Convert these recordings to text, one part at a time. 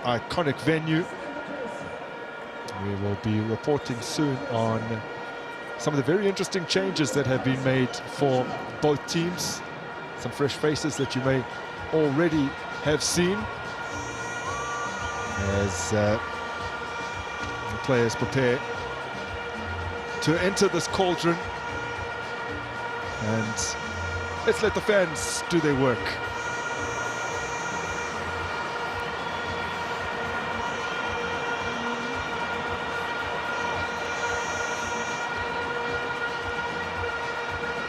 iconic venue. We will be reporting soon on some of the very interesting changes that have been made for both teams. Some fresh faces that you may already have seen as the players prepare to enter this cauldron. And let's let the fans do their work.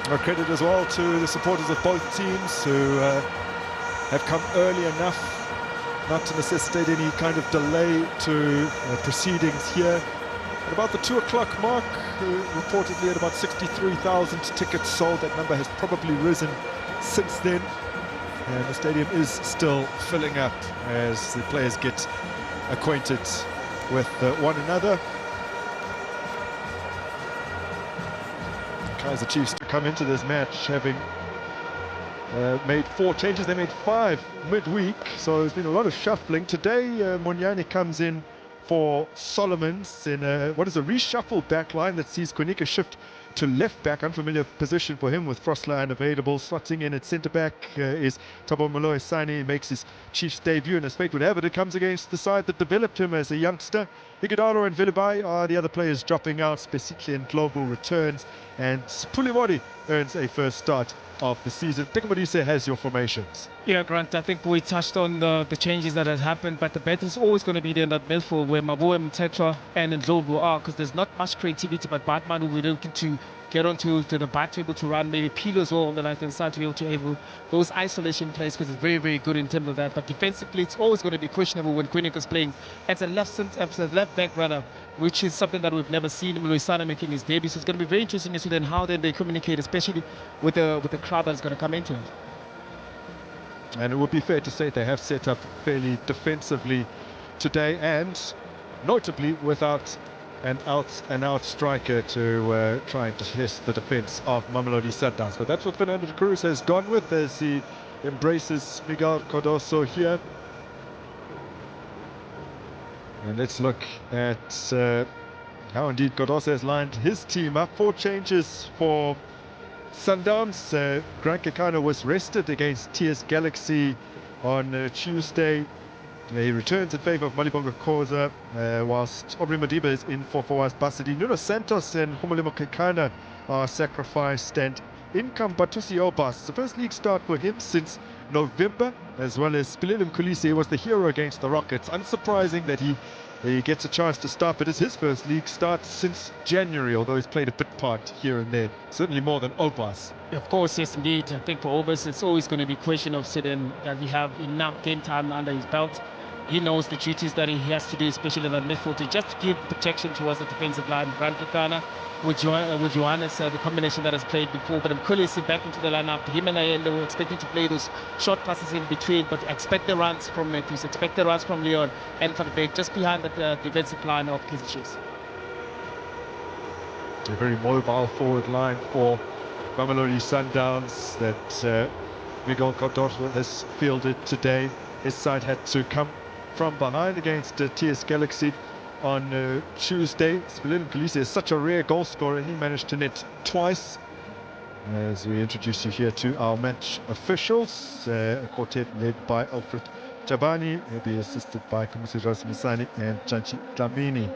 Our credit as well to the supporters of both teams who have come early enough not to necessitate any kind of delay to proceedings here. At about the 2 o'clock mark, reportedly at about 63,000 tickets sold. That number has probably risen since then. And the stadium is still filling up as the players get acquainted with one another. Kaizer Chiefs to come into this match having made 4 changes. They made 5 midweek, so there's been a lot of shuffling. Today, Munyane comes in for Solomons in what is a reshuffled back line that sees Konika shift to left back, unfamiliar position for him with Frostler unavailable. Slotting in at centre back is Thabo Moloi-Sane, makes his Chiefs debut, and as fate would have it, it comes against the side that developed him as a youngster. Higuedaro and Vilibai are the other players dropping out. Spesihle and Global returns, and Pulimori earns a first start of the season. Tekabodise has your formations. Yeah, Grant, I think we touched on the changes that has happened, but the battle is always going to be there in that midfield where Mabuwe, Mtetra and Ndlovu are, because there's not much creativity, but Batman will be looking to get onto the back table to run, maybe Peel as well on the left-hand side to be able to able those isolation plays, because it's very, very good in terms of that. But defensively, it's always going to be questionable when Koenig is playing as a left back runner, which is something that we've never seen. Moloi-Sane making his debut, so it's going to be very interesting to see then how then they communicate, especially with the crowd that's going to come into it. And it would be fair to say they have set up fairly defensively today, and notably without an out striker to try and test the defence of Mamelodi Sundowns. But that's what Fernando Cruz has gone with as he embraces Miguel Cardoso here. And let's look at how indeed Cardoso has lined his team up. 4 changes for Sundowns. Grant Kekana was rested against TS Galaxy on Tuesday. He returns in favour of Malibonga Khoza, whilst Aubrey Madiba is in for Fawaz Basidi. Nuno Santos and Humulimo Kekana are sacrificed, and in comes Batusi Obas. The first league start for him since November, as well as Spililim Kulisi was the hero against the Rockets. Unsurprising that he gets a chance to start, but it's his first league start since January, although he's played a bit part here and there, certainly more than Obas. Of course, yes, indeed. I think for Obas, it's always going to be a question of sitting that he have enough game time under his belt. He knows the duties that he has to do, especially in that midfield, to just give protection towards the defensive line. Grant Kekana with Johannes, the combination that has played before, but Mkhulisi back into the lineup. Him and Ayende were expecting to play those short passes in between, but expect the runs from Matthews, expect the runs from Leon and Van Beek, just behind the defensive line of Kaizer Chiefs. A very mobile forward line for Mamelodi Sundowns that Miguel Cardoso has fielded today. His side had to come from behind against TS Galaxy on Tuesday. Spililim Kulisi is such a rare goal scorer. He managed to net twice. As we introduce you here to our match officials, a quartet led by Alfred Jabani. He'll be assisted by Kumusi Rasmusani and Chanchi Dlamini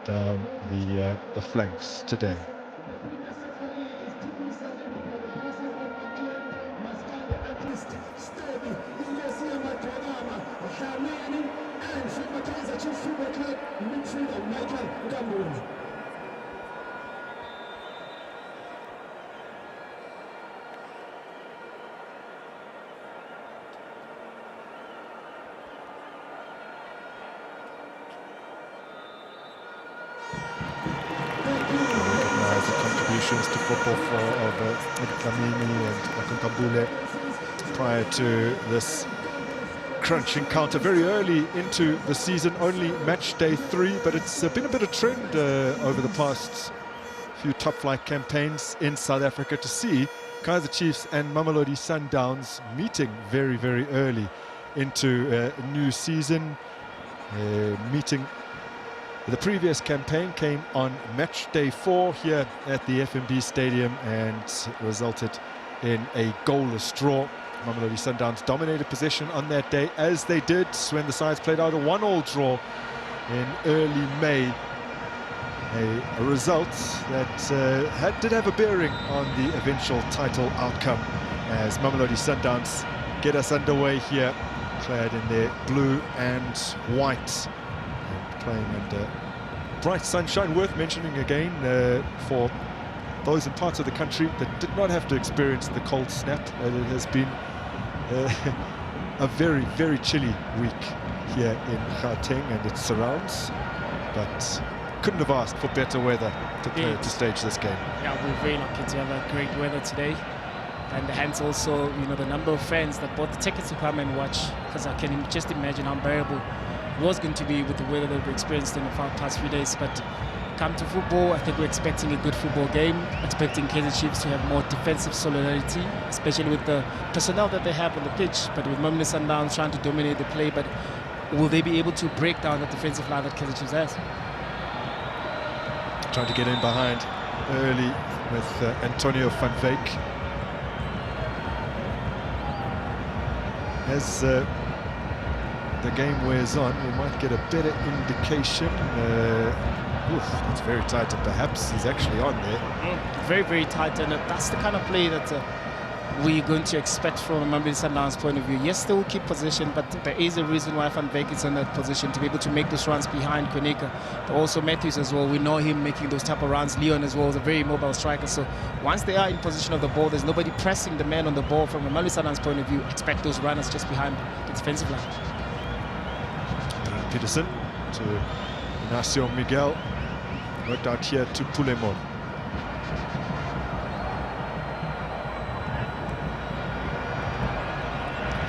down the flanks today. Contributions to football of Dlamini and Akunkabule prior to this crunch encounter very early into the season, only match day 3, but it's been a bit of trend over the past few top flight campaigns in South Africa to see Kaizer Chiefs and Mamelodi Sundowns meeting very, very early into a new season. Meeting the previous campaign came on match day 4 here at the FNB Stadium and resulted in a goalless draw. Mamelodi Sundowns dominated possession on that day, as they did when the sides played out a 1-1 draw in early May. A result that did have a bearing on the eventual title outcome, as Mamelodi Sundowns get us underway here, clad in their blue and white, and playing under bright sunshine. Worth mentioning again for those in parts of the country that did not have to experience the cold snap. It has been a very, very chilly week here in Gauteng and its surrounds, but couldn't have asked for better weather to stage this game. Yeah, we're very lucky to have a great weather today, and hence also, you know, the number of fans that bought the tickets to come and watch, because I can just imagine how unbearable it was going to be with the weather that we experienced in the past few days. But come to football, I think we're expecting a good football game, expecting Kaizer Chiefs to have more defensive solidarity, especially with the personnel that they have on the pitch. But with Mamelodi Sundowns trying to dominate the play, but will they be able to break down the defensive line that Kaizer Chiefs has? Trying to get in behind early with Antonio van Wyk. As the game wears on, we might get a better indication. It's very tight, and perhaps he's actually on there. Very, very tight, and that's the kind of play that we're going to expect from a Mamelodi Sundowns point of view. Yes, they will keep possession, but there is a reason why Van Wyk is in that position, to be able to make those runs behind Koneka. But also Matthews as well, we know him making those type of runs. Leon as well is a very mobile striker, so once they are in position of the ball, there's nobody pressing the man on the ball. From a Mamelodi Sundowns point of view, expect those runners just behind the defensive line. Peterson to Inacio Miguel, worked out here to Pulemon.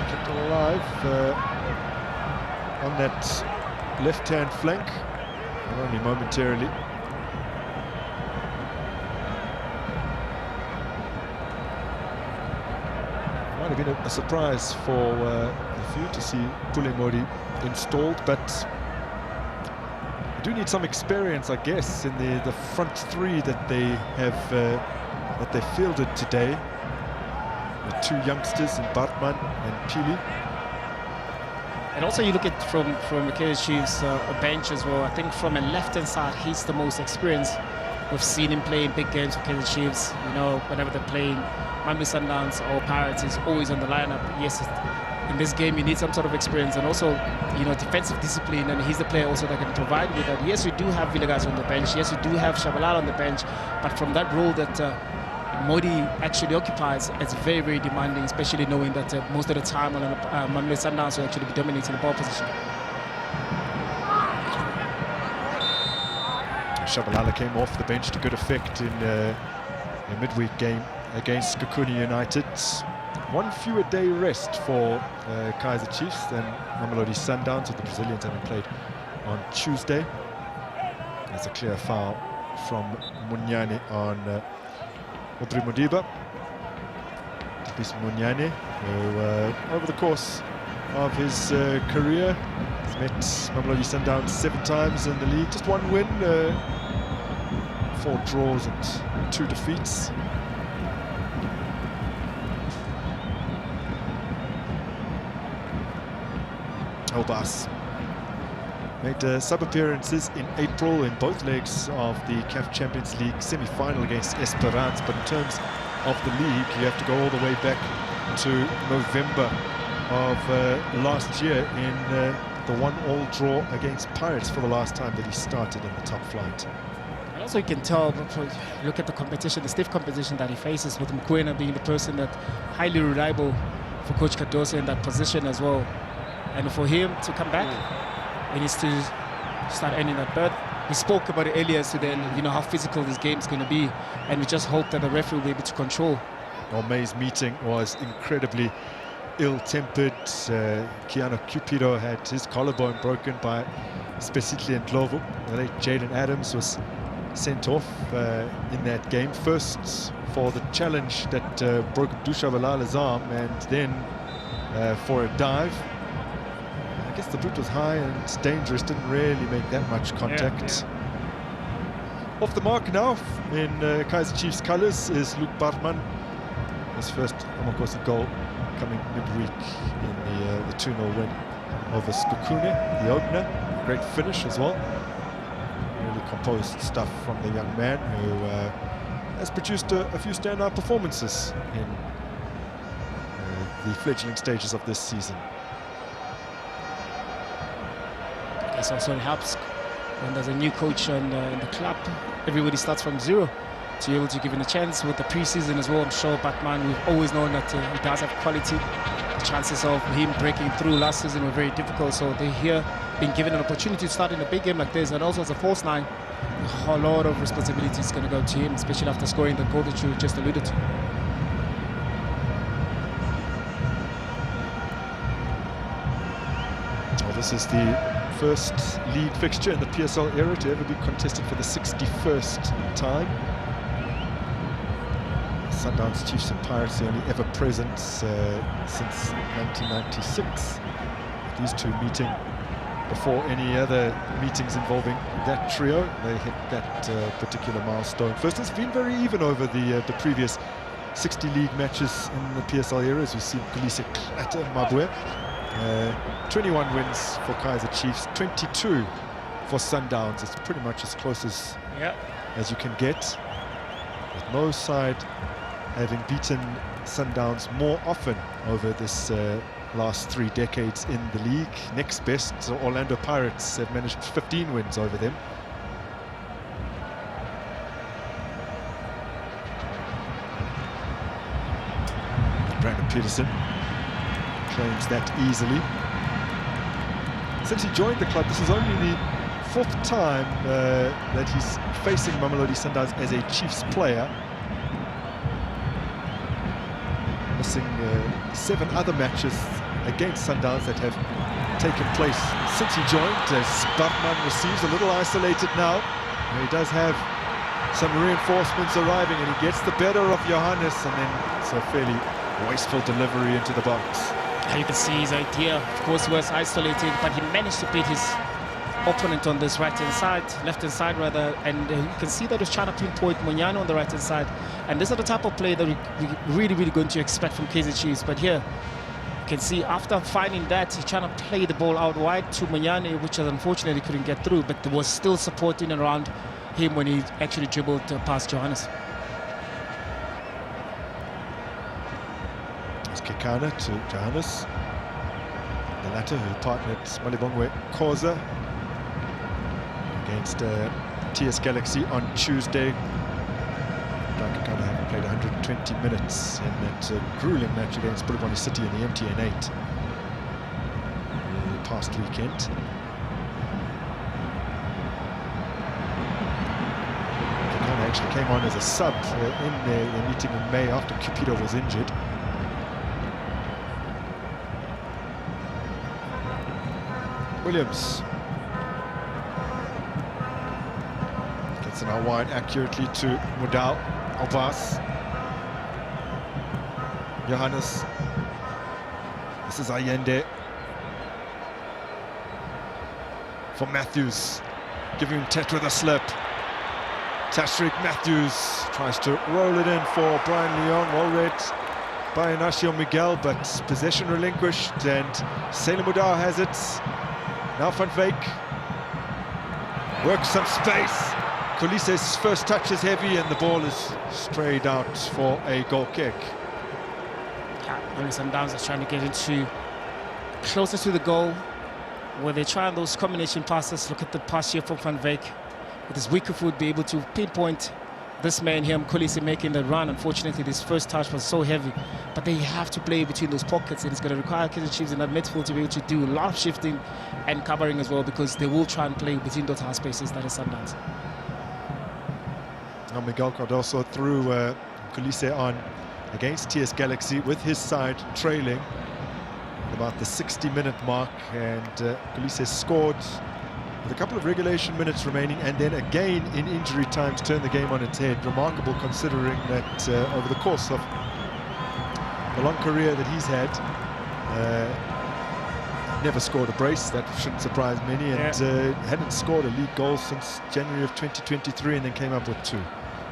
Kept alive on that left-hand flank, but only momentarily. Might have been a surprise for a few to see Pulemon installed, but I do need some experience, I guess, in the front three that they have that they fielded today. The two youngsters in Bartman and Pili. And also you look at from the Kaizer Chiefs a bench as well. I think from a left-hand side, he's the most experienced. We've seen him play in big games for Kaizer Chiefs. You know, whenever they're playing Mamelodi Sundowns or Pirates, he's always on the lineup. Yes, in this game you need some sort of experience and also, you know, defensive discipline, and he's the player also that can provide with that. Yes, we do have Villegas on the bench. Yes, we do have Shabalala on the bench, but from that role that Modi actually occupies, it's very, very demanding, especially knowing that most of the time on Mamelodi Sundowns will actually be dominating the ball position. Shabalala came off the bench to good effect in a midweek game against Skakuni United. One fewer day rest for Kaizer Chiefs than Mamelodi Sundowns, with the Brazilians having played on Tuesday. There's a clear foul from Munyane on Audrey Modiba. This Munyane, who over the course of his career has met Mamelodi Sundowns 7 times in the league, just 1 win, 4 draws and 2 defeats. Elbas made sub-appearances in April in both legs of the CAF Champions League semi-final against Esperance, but in terms of the league, you have to go all the way back to November of last year in the 1-1 draw against Pirates for the last time that he started in the top flight. And also you can tell, look at the competition, the stiff competition that he faces, with Mkwena being the person that highly reliable for Coach Cardoso in that position as well. And for him to come back, he needs to start earning that berth. We spoke about it earlier today, and you know how physical this game is going to be, and we just hope that the referee will be able to control. Well, May's meeting was incredibly ill-tempered. Keanu Cupido had his collarbone broken by Spesitli and Glovo. The late Jaden Adams was sent off in that game, first for the challenge that broke Dusha Valala's arm, and then for a dive. guess the boot was high and dangerous, didn't really make that much contact. Off the mark now in Kaizer Chiefs colours is Luke Bartman. His first Amakosi goal coming midweek in the 2-0 win over Skukune, the opener. Great finish as well. Really composed stuff from the young man who has produced a few standout performances in the fledgling stages of this season. I guess also it helps when there's a new coach in the club. Everybody starts from zero to be able to give him a chance with the pre-season as well. I'm sure Batman, we've always known that he does have quality. The chances of him breaking through last season were very difficult, so they're here being given an opportunity to start in a big game like this, and also as a false nine, a whole lot of responsibility is going to go to him, especially after scoring the goal that you just alluded to. Well, this is the first league fixture in the PSL era to ever be contested for the 61st time. Sundowns, Chiefs and Pirates, the only ever present since 1996. These two meeting before any other meetings involving that trio. They hit that particular milestone first. It's been very even over the previous 60 league matches in the PSL era, as we've seen Kolisi clatter Mabwe. 21 wins for Kaizer Chiefs, 22 for Sundowns. It's pretty much as close as you can get, with no side having beaten Sundowns more often over this last 3 decades in the league. Next best, Orlando Pirates, have managed 15 wins over them. Brandon Peterson claims that easily. Since he joined the club, this is only the 4th time that he's facing Mamelodi Sundowns as a Chiefs player. Missing 7 other matches against Sundowns that have taken place since he joined, as Bartman receives a little isolated now. He does have some reinforcements arriving, and he gets the better of Johannes, and then it's a fairly wasteful delivery into the box. You can see his idea, of course, was isolated, but he managed to beat his opponent on this right-hand side, left-hand side rather, and you can see that he's trying to pinpoint Munyano on the right-hand side. And these are the type of play that we're really going to expect from Kaizer Chiefs. But here, you can see after finding that, he's trying to play the ball out wide to Munyano, which unfortunately couldn't get through, but there was still support in and around him when he actually dribbled past Johannes. Kekana to Johannes, the latter who partnered Malibongwe Khoza against TS Galaxy on Tuesday. Kekana having played 120 minutes in that grueling match against Bulubani City in the MTN 8 the past weekend. Kekana actually came on as a sub in the meeting in May after Cupido was injured. Williams gets it out wide accurately to Mudau, Albas, Johannes. This is Allende for Matthews, giving him Tet with a slip. Tashrik Matthews tries to roll it in for Brian Leon, well read by Inacio Miguel, but possession relinquished, and Sailor Mudau has it. Now Van Wyk works some space. Kolise's first touch is heavy, and the ball is strayed out for a goal kick. Sundowns are trying to get into closer to the goal, where they try those combination passes. Look at the pass here from Van Wyk. With his weaker foot, be able to pinpoint this man here, Kolisi, making the run. Unfortunately, this first touch was so heavy, but they have to play between those pockets, and it's going to require Kaizer Chiefs in that midfield to be able to do a lot of shifting and covering as well, because they will try and play between those half spaces that is Sundowns. Now Miguel Cardoso threw Kolisi on against TS Galaxy with his side trailing at about the 60-minute mark, and Kolisi scored with a couple of regulation minutes remaining, and then again in injury time to turn the game on its head. Remarkable, considering that over the course of the long career that he's had, never scored a brace. That shouldn't surprise many, and hadn't scored a league goal since January of 2023, and then came up with 2.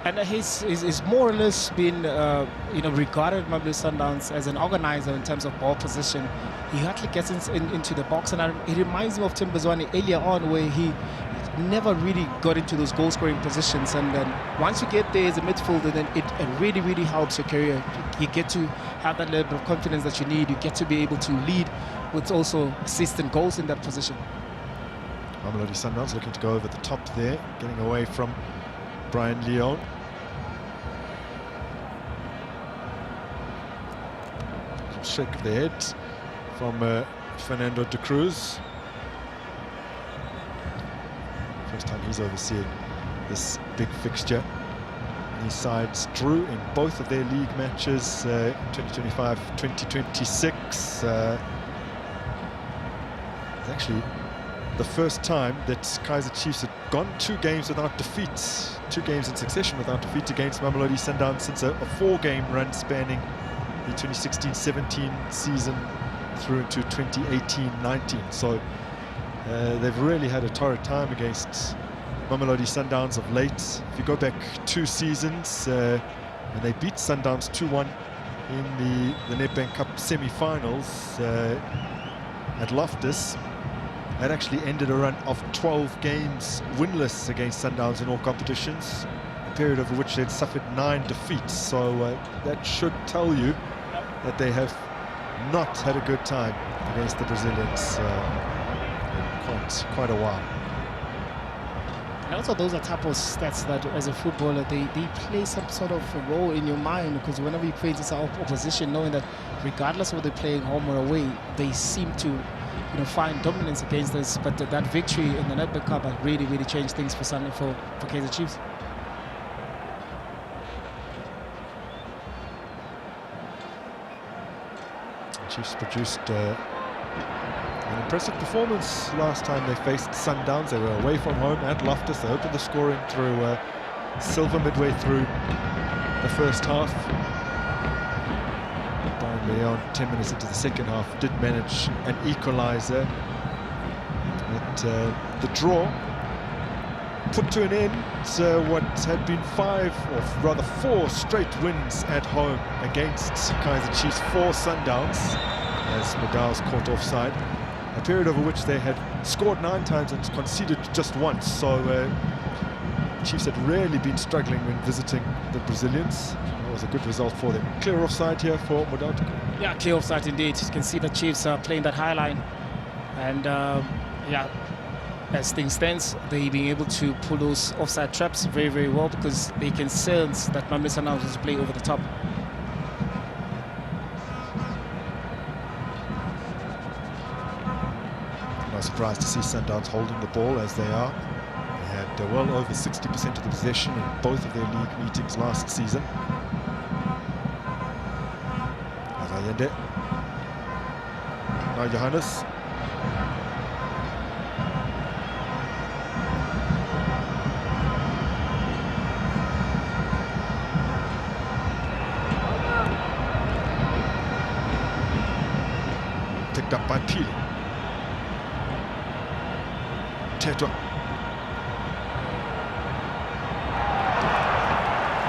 And he's more or less been, regarded Mamelodi Sundowns as an organizer in terms of ball position. He hardly gets into the box, and it reminds me of Tim Bazwani earlier on, where he never really got into those goal-scoring positions. And then once you get there as a midfielder, then it really, really helps your career. You get to have that level of confidence that you need. You get to be able to lead with also assists and goals in that position. Mamelodi Sundowns looking to go over the top there, getting away from Brian Leon. Shake of the head from Fernando de Cruz. First time he's overseeing this big fixture. These sides drew in both of their league matches, 2025-2026. It's actually the first time that Kaizer Chiefs had gone 2 games without defeat, 2 games in succession without defeat against Mamelodi Sundowns since a 4-game run spanning the 2016-17 season through into 2018-19. So they've really had a torrid time against Mamelodi Sundowns of late. If you go back 2 seasons, and they beat Sundowns 2-1 in the Nedbank Cup semi-finals at Loftus. That actually ended a run of 12 games winless against Sundowns in all competitions, a period over which they'd suffered 9 defeats. So that should tell you that they have not had a good time against the Brazilians in quite a while. And also those are type of stats that as a footballer they play some sort of a role in your mind, because whenever you face this opposition, knowing that regardless of whether they're playing home or away, they seem to find dominance against us. But that victory in the Nedbank Cup has really changed things for Kaizer Chiefs. Chiefs produced an impressive performance last time they faced Sundowns. They were away from home at Loftus. They opened the scoring through Silva midway through the first half. Brian Leon, 10 minutes into the second half, did manage an equaliser. But the draw put to an end what had been 5, or rather 4 straight wins at home against Kaizer Chiefs for Sundowns, as Madal's caught offside. A period over which they had scored 9 times and conceded just once. So Chiefs had really been struggling when visiting the Brazilians. That was a good result for them. Clear offside here for Madal. Yeah, clear offside indeed. You can see the Chiefs are playing that high line, and as things stands, they being able to pull those offside traps very well, because they can sense that Mamelodi Sundowns will play over the top. No surprise to see Sundowns holding the ball as they are. They had well over 60% of the possession in both of their league meetings last season. Ayende. Now Johannes. Picked up by Pili. Tetwa.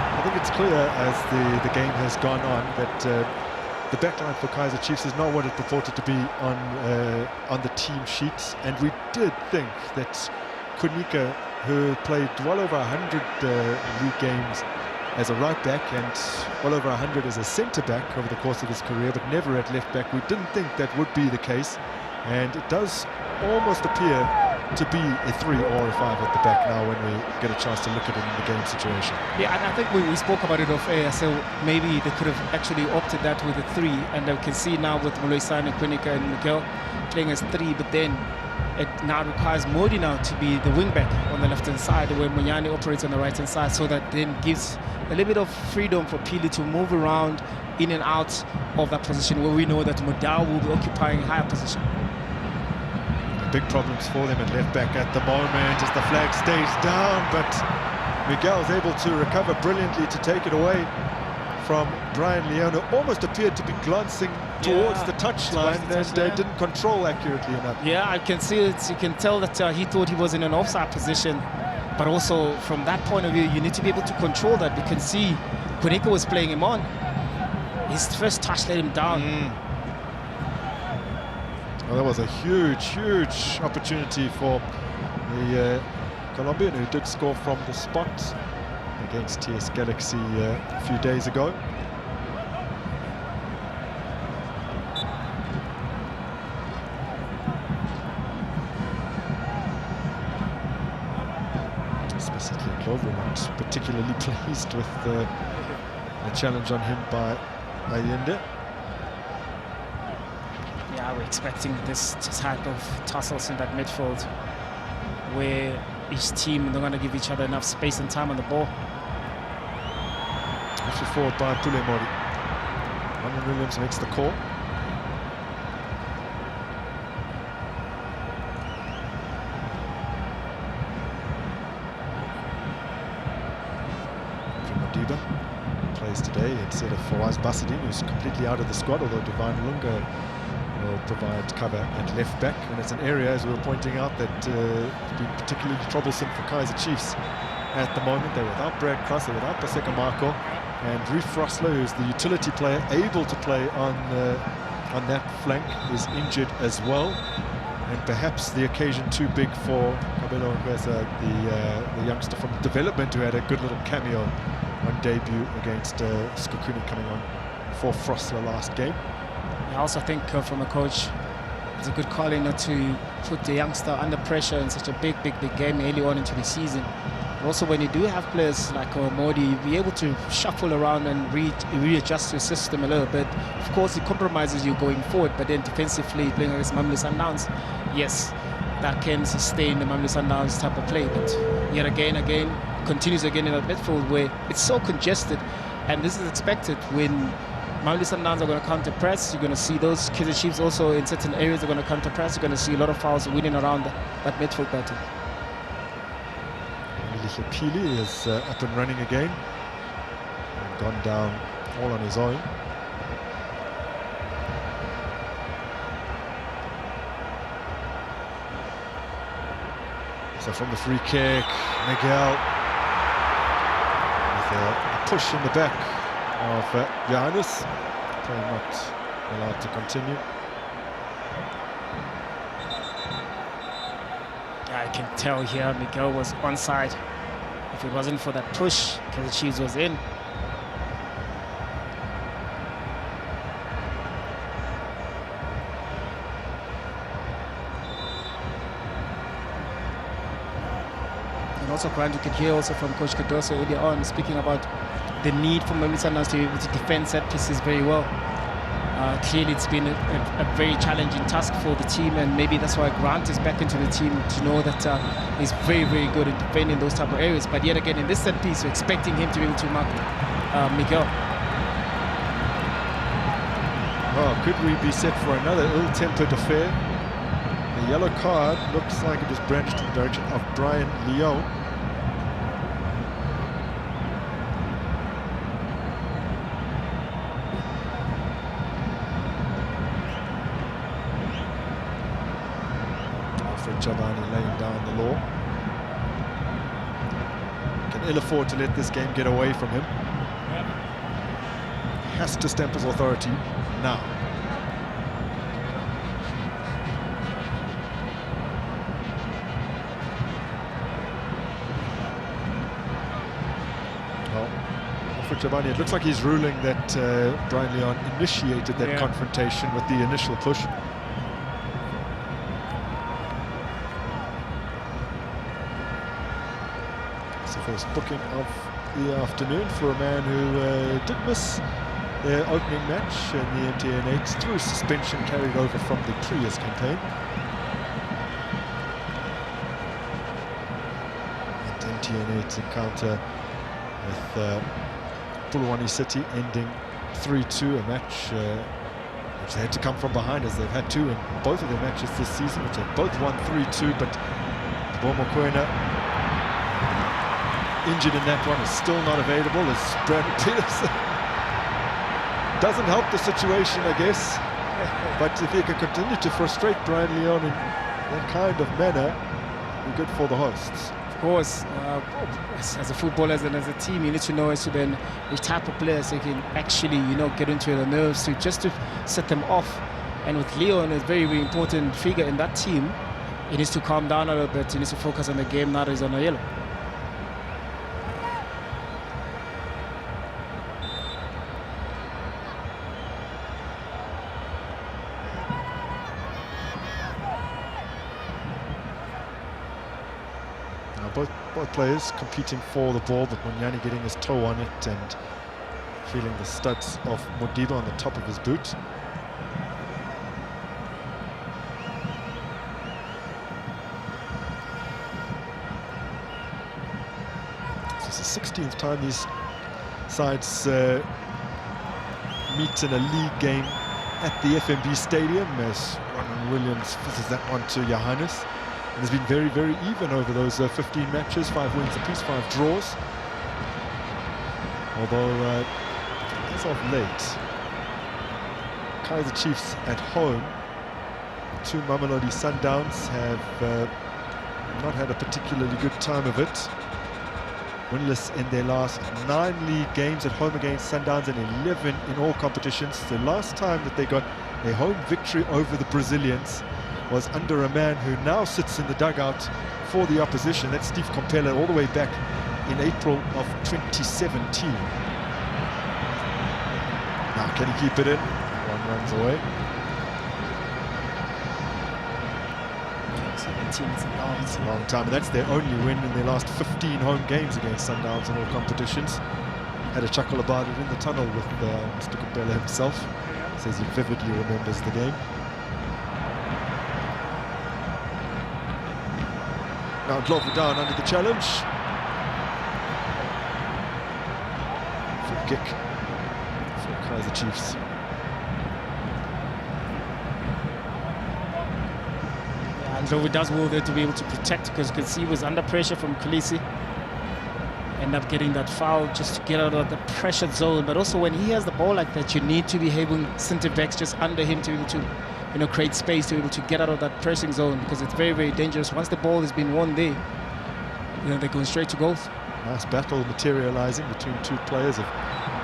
I think it's clear as the game has gone on that the backline for Kaizer Chiefs is not what it purported to be on the team sheet, and we did think that Kunika, who played well over 100 league games as a right back and well over 100 as a centre back over the course of his career, but never at left back, we didn't think that would be the case, and it does almost appear to be a 3 or a 5 at the back now when we get a chance to look at it in the game situation. Yeah, and I think we spoke about it off air, so maybe they could have actually opted that with a 3, and we can see now with Moloi and Kunika and Miguel playing as 3, but then it now requires Modi now to be the wing back on the left-hand side, where Munyani operates on the right-hand side, so that then gives a little bit of freedom for Pili to move around in and out of that position, where we know that Modal will be occupying a higher position. Big problems for them at left back at the moment as the flag stays down, but Miguel is able to recover brilliantly to take it away from Brian Leon, who almost appeared to be glancing towards the touchline and didn't control accurately enough. Yeah, I can see it. You can tell that he thought he was in an offside position. But also, from that point of view, you need to be able to control that. You can see Kuniko was playing him on. His first touch let him down. Well, that was a huge opportunity for the Colombian, who did score from the spot against TS Galaxy a few days ago. Specifically, Clover not particularly pleased with the challenge on him by Allende. Yeah, we're expecting this type of tussles in that midfield, where each team they're going to give each other enough space and time on the ball. Actually forward by Pulemori. Ronald Williams makes the call. Madiba plays today instead of Fawaz Basadin, who's completely out of the squad, although Divine Lunga will provide cover at left back. And it's an area, as we were pointing out, that has been particularly troublesome for Kaizer Chiefs at the moment. They're without Brad Cross, they're without Paseka Marco, and Reef Rossler, who's the utility player able to play on that flank, is injured as well. And perhaps the occasion too big for Kabelo Ngwesa, the youngster from development, who had a good little cameo on debut against Skukuni, coming on for Frostler last game. I also think from a coach, it's a good calling not to put the youngster under pressure in such a big game early on into the season. But also, when you do have players like Modi, be able to shuffle around and readjust your system a little bit. Of course, it compromises you going forward, but then defensively playing against Mamelodi Sundowns, yes, that can sustain the Mamelodi Sundowns type of play. But yet again, continues again in that midfield where it's so congested, and this is expected when Mamelodi Sundowns are going to counter press. You're going to see those Kaizer Chiefs also in certain areas are going to counter press. You're going to see a lot of fouls winning around that midfield pattern. Pili is up and running again, and gone down all on his own. So from the free kick, Miguel with a push in the back of Johannes, play not allowed to continue. I can tell here Miguel was onside. If it wasn't for that push, Kaizer Chiefs was in. And also, Grant, you could hear also from Coach Cardoso earlier on speaking about the need for Mamelodi Sundowns to be able to defend set pieces very well. Clearly, it's been a very challenging task for the team, and maybe that's why Grant is back into the team, to know that he's very good at defending those type of areas. But yet again, in this set piece, we're expecting him to be able to mark Miguel. Oh, could we be set for another ill-tempered affair? The yellow card looks like it was branched in the direction of Brian Leon. Chavani laying down the law. Can ill afford to let this game get away from him. Has to stamp his authority now. Well, for Chavani, it looks like he's ruling that Brian Leon initiated that confrontation with the initial push. First booking of the afternoon for a man who did miss their opening match in the MTN8 through suspension carried over from the previous campaign. And MTN8's encounter with Pulwani City ending 3-2, a match which they had to come from behind, as they've had to in both of their matches this season, which have both won 3-2, but Bomokwena injured in that one, is still not available, as Brandon Peterson Doesn't help the situation, I guess. But if he can continue to frustrate Brian Leon in that kind of manner, it'll be good for the hosts. Of course, as a footballer and as a team, you need to know as to then which type of players you can actually, get into their nerves to set them off. And with Leon, a very, very important figure in that team, he needs to calm down a little bit. He needs to focus on the game, now that he's on a yellow. Both players competing for the ball, but Munyani getting his toe on it and feeling the studs of Modiba on the top of his boot. This is the 16th time these sides meet in a league game at the FNB Stadium, as Ron Williams visits that one to Johannes. And it's been very, very even over those 15 matches, 5 wins apiece, 5 draws. Although, as of late, Kaizer Chiefs at home to Mamelodi Sundowns have not had a particularly good time of it. Winless in their last 9 league games at home against Sundowns and 11 in all competitions. The last time that they got a home victory over the Brazilians was under a man who now sits in the dugout for the opposition. That's Steve Compella, all the way back in April of 2017. Now, can he keep it in? One runs away. 17 is It's a long time, and that's their only win in their last 15 home games against Sundowns in all competitions. Had a chuckle about it in the tunnel with Mr. Compella himself. Says he vividly remembers the game. Now Glover down under the challenge. Free kick for Kaizer Chiefs. Yeah, and Glover does well there to be able to protect, because you can see he was under pressure from Khaleesi. End up getting that foul just to get out of the pressured zone. But also when he has the ball like that, you need to be having centre backs just under him to be able to create space to be able to get out of that pressing zone, because it's very, very dangerous. Once the ball has been won there, they're going straight to goals. Nice battle materializing between two players of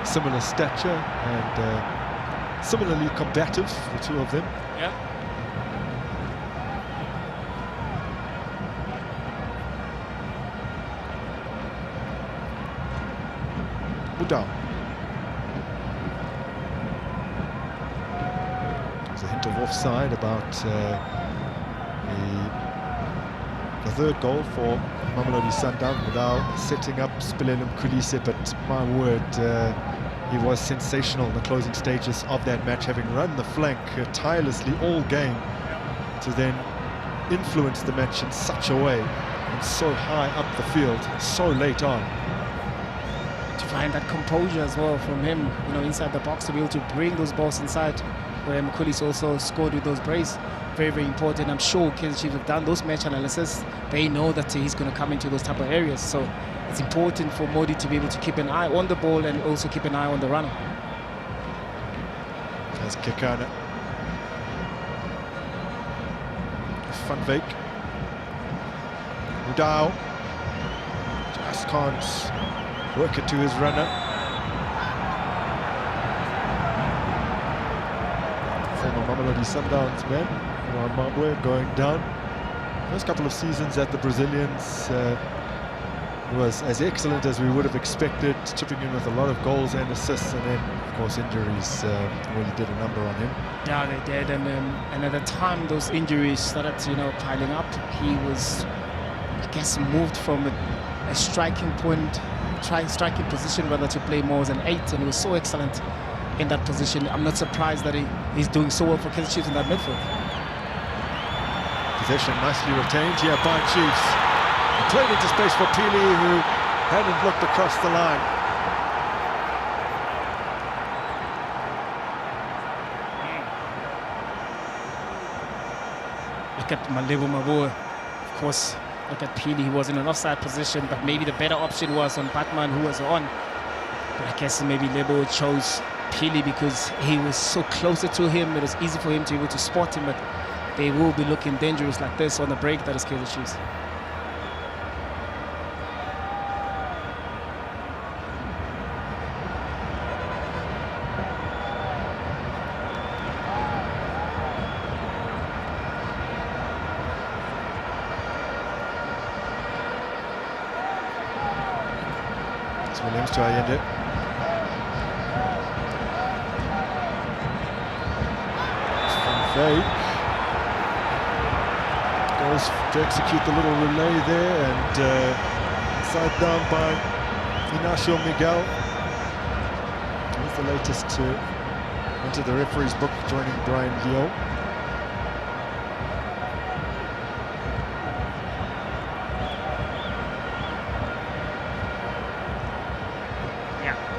similar stature and similarly combative, the two of them. Yeah. Budao. A hint of offside about the third goal for Mamelodi Sundowns. Without setting up Spilelum Kulise, but my word, he was sensational in the closing stages of that match, having run the flank tirelessly all game to then influence the match in such a way and so high up the field, so late on. To find that composure as well from him, inside the box, to be able to bring those balls inside, where Mkulis also scored with those brace. Very, very important. I'm sure Kaizer Chiefs have done those match analysis. They know that he's going to come into those type of areas. So it's important for Modi to be able to keep an eye on the ball and also keep an eye on the runner. There's Kekana. Van Veek. Udao. Just can't work it to his runner. Former Mamelodi Sundowns man, Mambwe, going down. First couple of seasons at the Brazilians was as excellent as we would have expected, chipping in with a lot of goals and assists, and then of course injuries really did a number on him. Yeah, they did, and at the time those injuries started piling up. He was, I guess, moved from a striking point, striking position rather to play more as an 8, and he was so excellent in that position. I'm not surprised that he's doing so well for Kaizer Chiefs in that midfield. Possession nicely retained here by Chiefs. Played into space for Pili, who hadn't looked across the line. Look at Malebo Mabua. Of course, look at Pili. He was in an offside position, but maybe the better option was on Batman, who was on. But I guess maybe Lebo chose Pili because he was so closer to him. It was easy for him to be able to spot him, but they will be looking dangerous like this on the break. That is Kaizer Chiefs. Williams to Allende. Fake. Goes to execute the little relay there and side down by Ignacio Miguel. He's the latest to enter the referee's book, joining Brian Leo.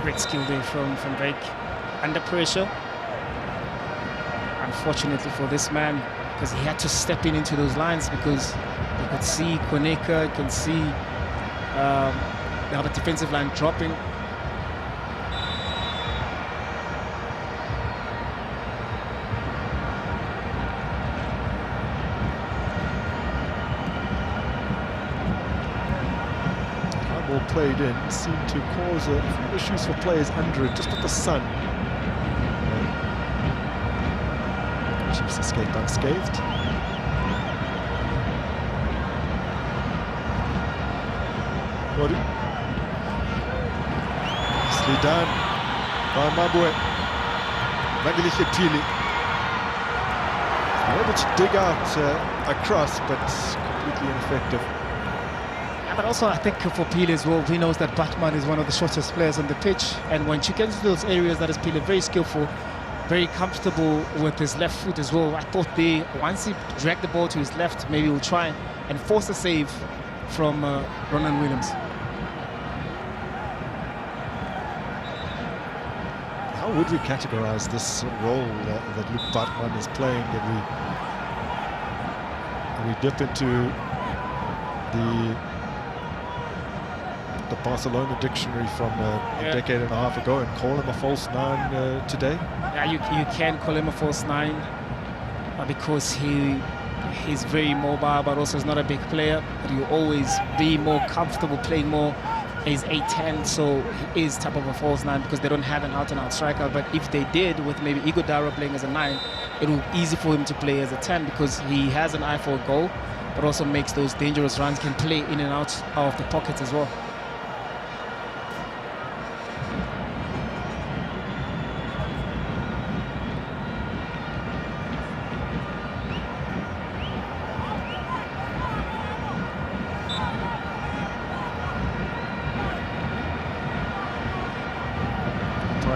Great skill there from Drake under pressure. Unfortunately for this man, because he had to step into those lines, because you could see Koneka, you can see the other defensive line dropping. Played in seemed to cause a few issues for players under it, just with the sun. Chiefs escaped unscathed. Nicely done by Mabue. Mamelodi Pili. Able to dig out across, but completely ineffective. But also, I think for Pili as well, he knows that Batman is one of the shortest players on the pitch, and when you get into those areas, that is Pili very skillful, very comfortable with his left foot as well. I thought once he dragged the ball to his left, maybe he'll try and force a save from Ronan Williams. How would we categorize this role that Luke Batman is playing? And we dip into the Barcelona dictionary from a decade and a half ago and call him a false nine today? Yeah, you can call him a false nine because he's very mobile, but also is not a big player. But he'll always be more comfortable playing more. He's 8'10", so he is type of a false nine because they don't have an out-and-out striker. But if they did, with maybe Igodaro playing as a 9, it will be easy for him to play as a 10 because he has an eye for a goal, but also makes those dangerous runs, can play in and out of the pockets as well.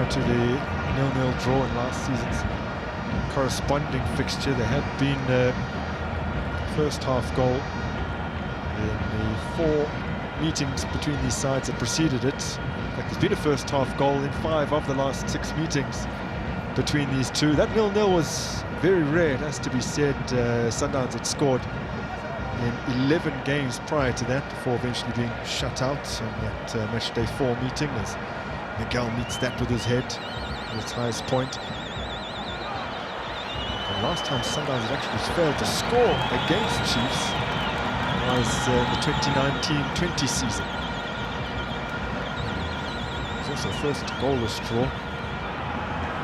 To the 0-0 draw in last season's corresponding fixture, there had been a first half goal in the 4 meetings between these sides that preceded it. In fact, there's been a first half goal in 5 of the last 6 meetings between these two. That 0-0 was very rare, it has to be said. Sundowns had scored in 11 games prior to that before eventually being shut out on that match day 4 meeting, as Miguel meets that with his head at its highest point. The last time Sundowns had actually failed to score against Chiefs was the 2019-20 season. It was also first goalless draw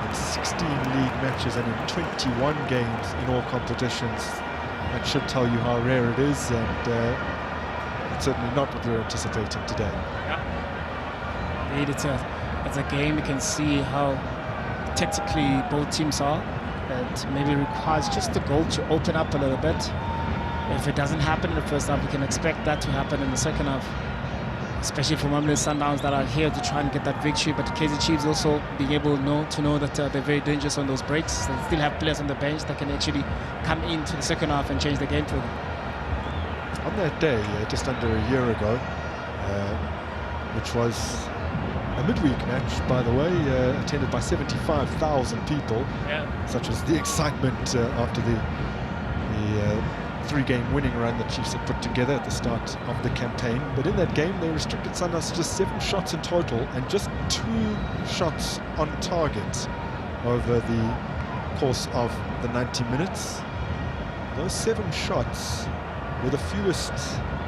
in 16 league matches and in 21 games in all competitions. That should tell you how rare it is, and it's certainly not what we're anticipating today. Yeah. Indeed, it's a game. You can see how tactically both teams are. It maybe requires just a goal to open up a little bit. If it doesn't happen in the first half, we can expect that to happen in the second half, especially for Mamelodi Sundowns that are here to try and get that victory. But Kaizer Chiefs also being able to know that they're very dangerous on those breaks. They still have players on the bench that can actually come into the second half and change the game for them. On that day, just under a year ago, which was a midweek match, by the way, attended by 75,000 people. Yeah. Such was the excitement after the 3-game winning run the Chiefs had put together at the start of the campaign. But in that game, they restricted Sundowns to just 7 shots in total and just 2 shots on target over the course of the 90 minutes. Those 7 shots were the fewest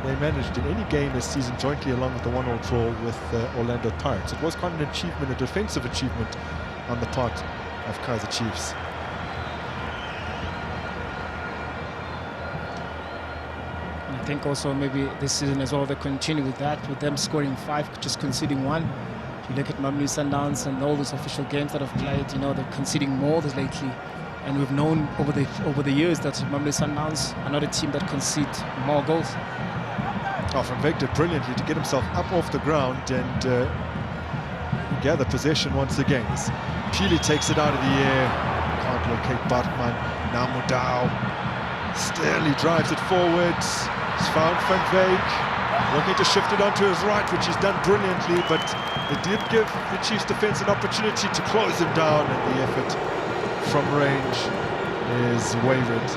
they managed in any game this season, jointly along with the 1-1 draw with Orlando Pirates. It was quite an achievement, a defensive achievement on the part of Kaizer Chiefs. I think also maybe this season as well they continue with that, with them scoring 5, just conceding 1. If you look at Mamelodi Sundowns and all those official games that have played, you know, they're conceding more this lately. And we've known over the years that Mamelodi Sundowns are not a team that concede more goals. Oh, Van Beek did brilliantly to get himself up off the ground and gather possession once again. Peely takes it out of the air. Can't locate Bartman. Now Mudau. Stanley drives it forwards. He's found Van Beek. Looking to shift it onto his right, which he's done brilliantly, but it did give the Chiefs defence an opportunity to close him down, and the effort from range is wayward.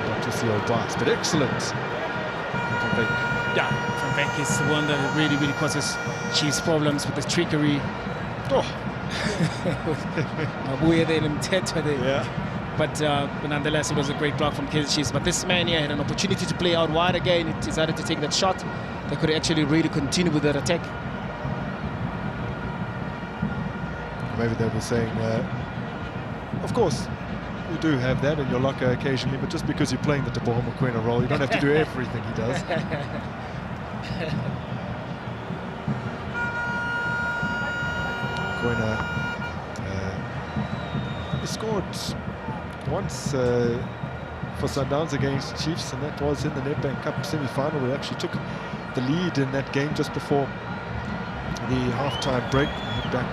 Not to see Obas, but excellent. Van Beek. Yeah, Van Beek is the one that really, really causes Chiefs problems with the trickery. Oh. Yeah. But nonetheless, it was a great block from Kaizer Chiefs. But this man here had an opportunity to play out wide again. He decided to take that shot. They could actually really continue with that attack. Maybe they were saying, of course, you do have that in your locker occasionally, but just because you're playing the Teboho Mokoena role, you don't have to do everything he does. Mokoena he scored once for Sundowns against Chiefs, and that was in the Nedbank Cup semi-final. We actually took the lead in that game just before the half-time break. Back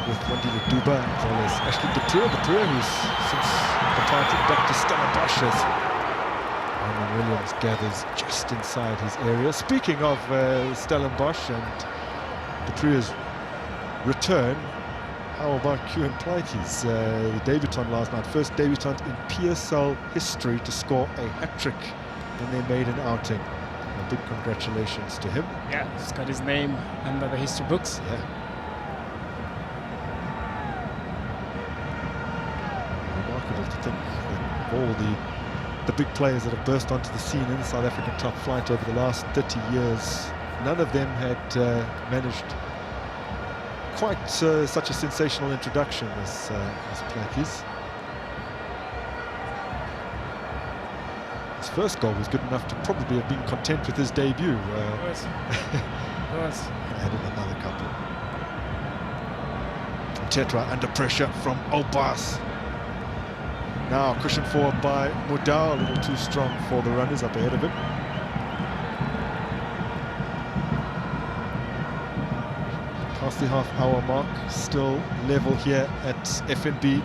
with Wandile Duba as well as Ashley Dupree, who's since departed back to Stellenbosch as Roman Williams gathers just inside his area. Speaking of Stellenbosch and Dupree's return, how about Kieran Pleitjes, the debutant last night, first debutant in PSL history to score a hat-trick when they made an outing. A big congratulations to him. Yeah, he's got his name under the history books. Yeah. Remarkable to think that all the big players that have burst onto the scene in the South African top flight over the last 30 years, none of them had managed quite such a sensational introduction as Pleitjes. His first goal was good enough to probably have been content with his debut. Was. Added another couple. Tetra under pressure from Obas. Now cushioned forward by Mudau, a little too strong for the runners up ahead of him. Past the half-hour mark, still level here at FNB.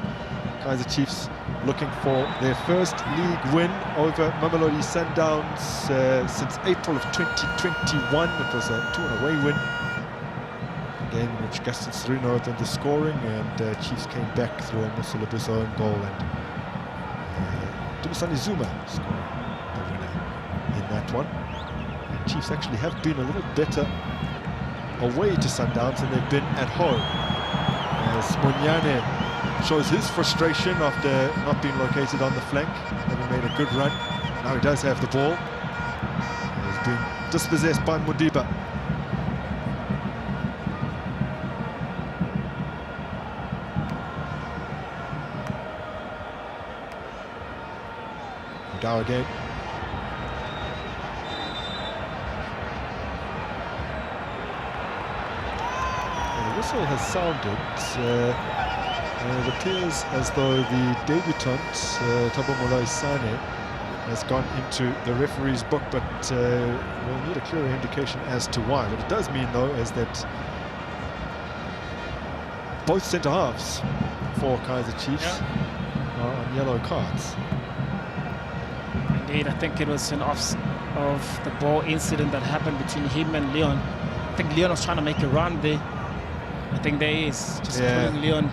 Kaizer Chiefs looking for their first league win over Mamelodi Sundowns since April of 2021. It was a 2-away win. A game in which Gaston Serino opened the scoring, and Chiefs came back through a Musolabu's own goal, and Dumisani Zuma scoring the winner in that one. And Chiefs actually have been a little better away to Sundowns than they've been at home, as Munyane shows his frustration after not being located on the flank, having made a good run. Now he does have the ball. He's been dispossessed by Mudiba. Mudau again. The whistle has sounded. It appears as though the debutant, Thabo Moloi Sane, has gone into the referee's book, but we'll need a clearer indication as to why. What it does mean, though, is that both centre-halves for Kaizer Chiefs are on yellow cards. Indeed, I think it was an off-the-ball incident that happened between him and Leon. I think Leon was trying to make a run there. I think there is just pulling Leon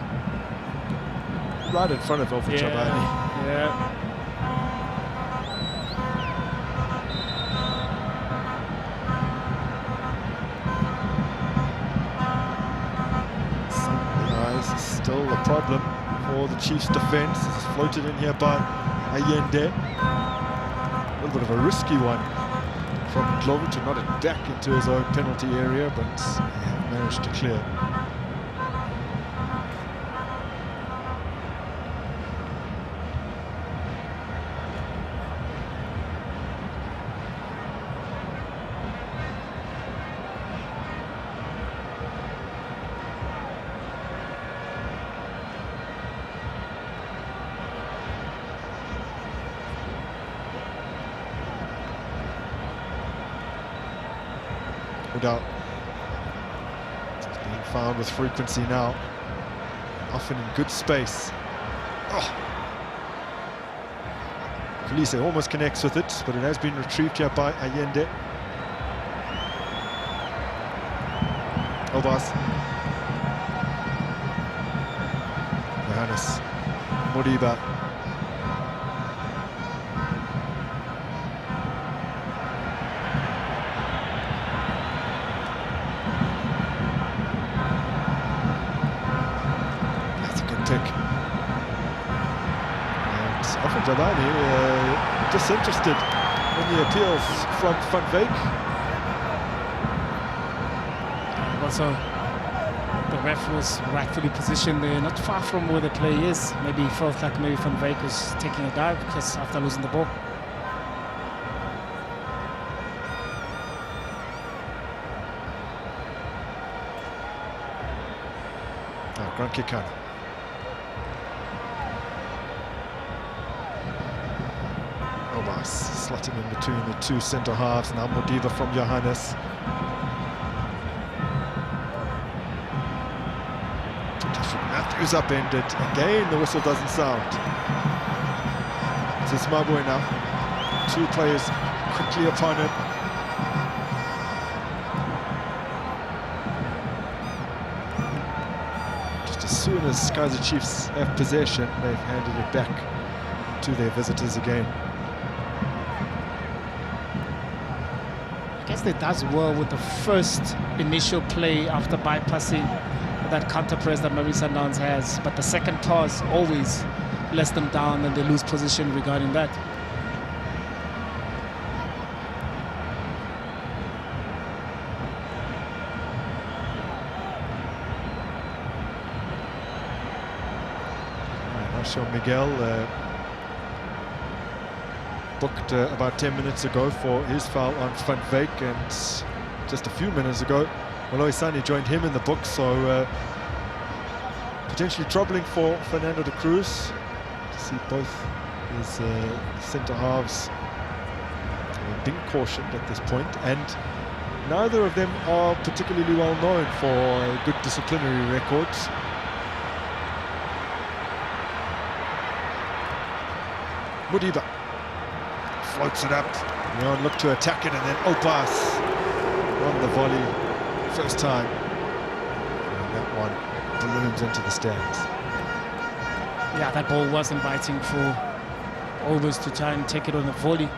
right in front of Chabani. Yeah. problem for the Chiefs' defence. It's floated in here by Allende. A little bit of a risky one from Glover to not it back into his own penalty area, but managed to clear. Out. It's being found with frequency now, often in good space. Oh. Felice almost connects with it, but it has been retrieved here by Allende. Obas. Johannes. Modiba. Jabani disinterested in the appeals from Van Veek. Also, the ref was rightfully positioned there, not far from where the play is. Maybe he felt like maybe Van Veek was taking a dive because after losing the ball. Grand Kikana. Slotting in between the two centre halves. Now Modiba from Johannes. Matthews upended. Again, the whistle doesn't sound. It's Mabwe now. Two players quickly upon it. Just as soon as Kaizer Chiefs have possession, they've handed it back to their visitors again. I guess they does well with the first initial play after bypassing that counter press that Mamelodi Sundowns has, but the second toss always lets them down and they lose position regarding that. Marcel Miguel booked about 10 minutes ago for his foul on Van Veek, and just a few minutes ago Moloi Sani joined him in the book, so potentially troubling for Fernando de Cruz to see both his centre halves being cautioned at this point, and neither of them are particularly well known for good disciplinary records. Modiba floats it up. Leon looked to attack it, and then Opas on the volley, first time. And that one balloons into the stands. Yeah, that ball was inviting for Overs to try and take it on the volley.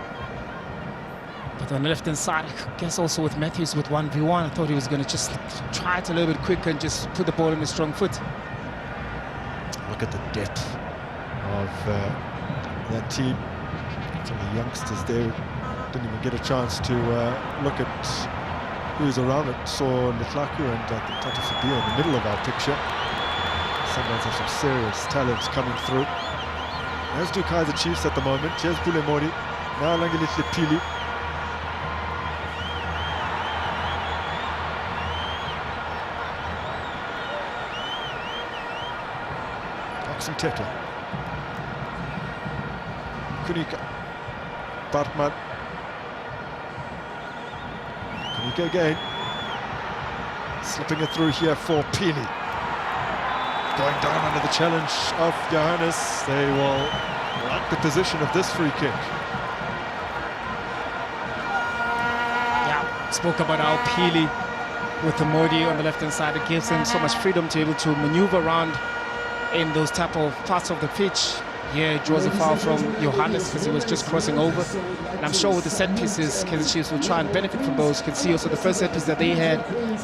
But on the left-hand side, I guess also with Matthews with 1v1, I thought he was going to just try it a little bit quicker and just put the ball in his strong foot. Look at the depth of that team. Some of the youngsters there didn't even get a chance to look at who's around it. Saw Letlaku and Tata Sabia in the middle of our picture. Sometimes have some serious talents coming through. As do Kaizer Chiefs at the moment. Here's Bulemori. Now Langelitle Pili. Oxenteke. Kunika. Bartman. Kunika again. Slipping it through here for Pili. Going down under the challenge of Johannes. They will like the position of this free kick. Yeah, spoke about how Pili with the Modi on the left-hand side. It gives him so much freedom to be able to maneuver around in those type of parts of the pitch. Yeah, it draws a foul from Johannes because he was just crossing over. And I'm sure with the set pieces, Kaizer Chiefs will try and benefit from those. You can see also the first set piece that they had,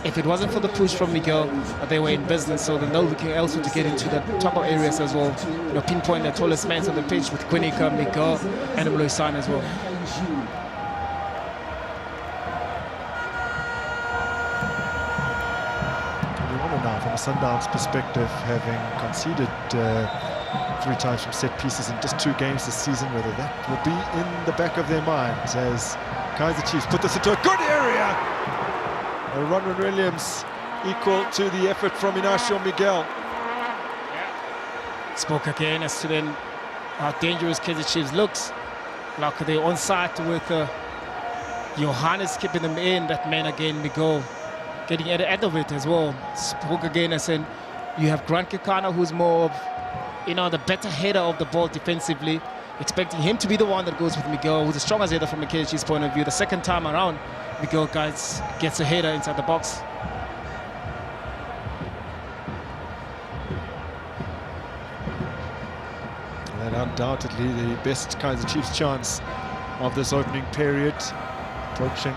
if it wasn't for the push from Miguel, they were in business. So they're looking also to get into the top of areas as well. You know, pinpoint the tallest men on the pitch with Quinica, Miguel, and Mamelodi Sundowns as well. Now, from a Sundowns perspective, having conceded 3 times from set pieces in just 2 games this season, whether that will be in the back of their minds as Kaizer Chiefs put this into a good area. Ronwen Williams equal to the effort from Inacio Miguel. Spoke again as to then how dangerous Kaizer Chiefs looks. Like they're on side with Johannes keeping them in. That man again, Miguel, getting at the end of it as well. Spoke again as in you have Grant Kekana, who's more of, you know, the better header of the ball defensively. Expecting him to be the one that goes with Miguel, who's the strongest header from a Kaizer Chiefs point of view. The second time around, Miguel gets a header inside the box. And undoubtedly the best Kaizer Chiefs chance of this opening period. Approaching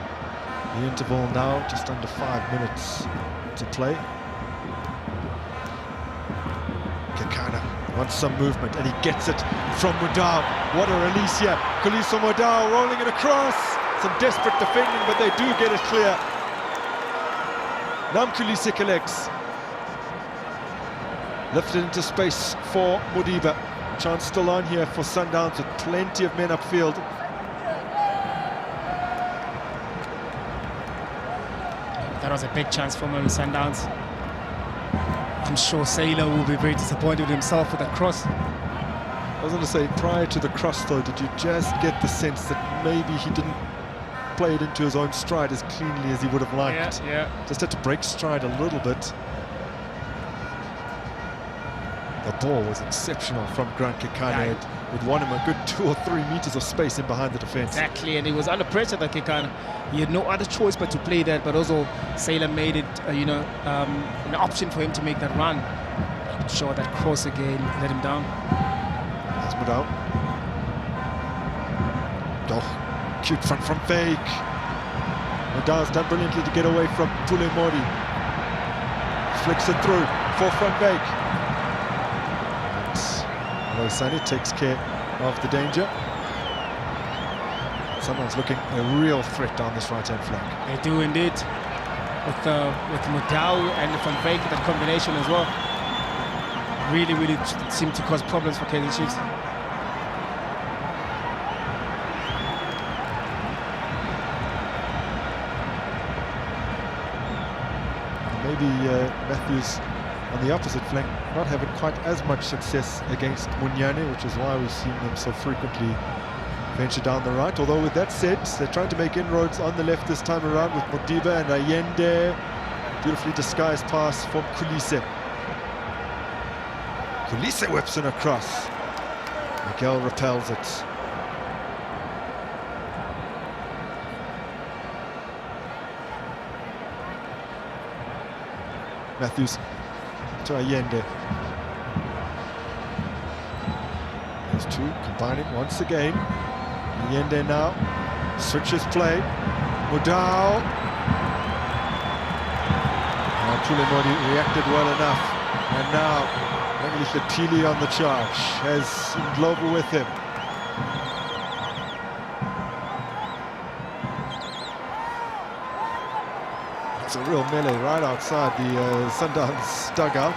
the interval now, just under 5 minutes to play. Kekana wants some movement and he gets it from Mudau. What a release here. Kuliso Mudau rolling it across. Some desperate defending, but they do get it clear. Namkulise collects. Lifted into space for Modiba. Chance still on here for Sundowns with plenty of men upfield. That was a big chance for Mamelodi Sundowns. I'm sure Sailor will be very disappointed with himself with that cross. I was going to say, prior to the cross though, did you just get the sense that maybe he didn't play it into his own stride as cleanly as he would have liked? Yeah. Just had to break stride a little bit. The ball was exceptional from Grant Kekana. It won him a good 2 or 3 meters of space in behind the defense. Exactly, and he was under pressure, that Kekana. He had no other choice but to play that, but also Sailor made it, an option for him to make that run. I'm sure that cross again let him down. That's Mudau. Oh, cute front from fake. Mudau's done brilliantly to get away from Pule Mori. Flicks it through for front fake. Losani takes care of the danger. Someone's looking a real threat down this right-hand flank. They do indeed. With Mudau and Van Beek, that combination as well. Really seemed to cause problems for Kaizer Chiefs. Maybe Matthews on the opposite flank not having quite as much success against Munyane, which is why we've seen them so frequently venture down the right. Although with that said, they're trying to make inroads on the left this time around with Modiba and Allende. Beautifully disguised pass from Kulise. Kulise whips it across. Miguel repels it. Matthews to Allende. Those two combining once again. Allende now switches play. Mudau. Pulemodi reacted well enough. And now English Pili on the charge. Has Ndlovu with him. It's a real melee right outside the Sundowns dugout.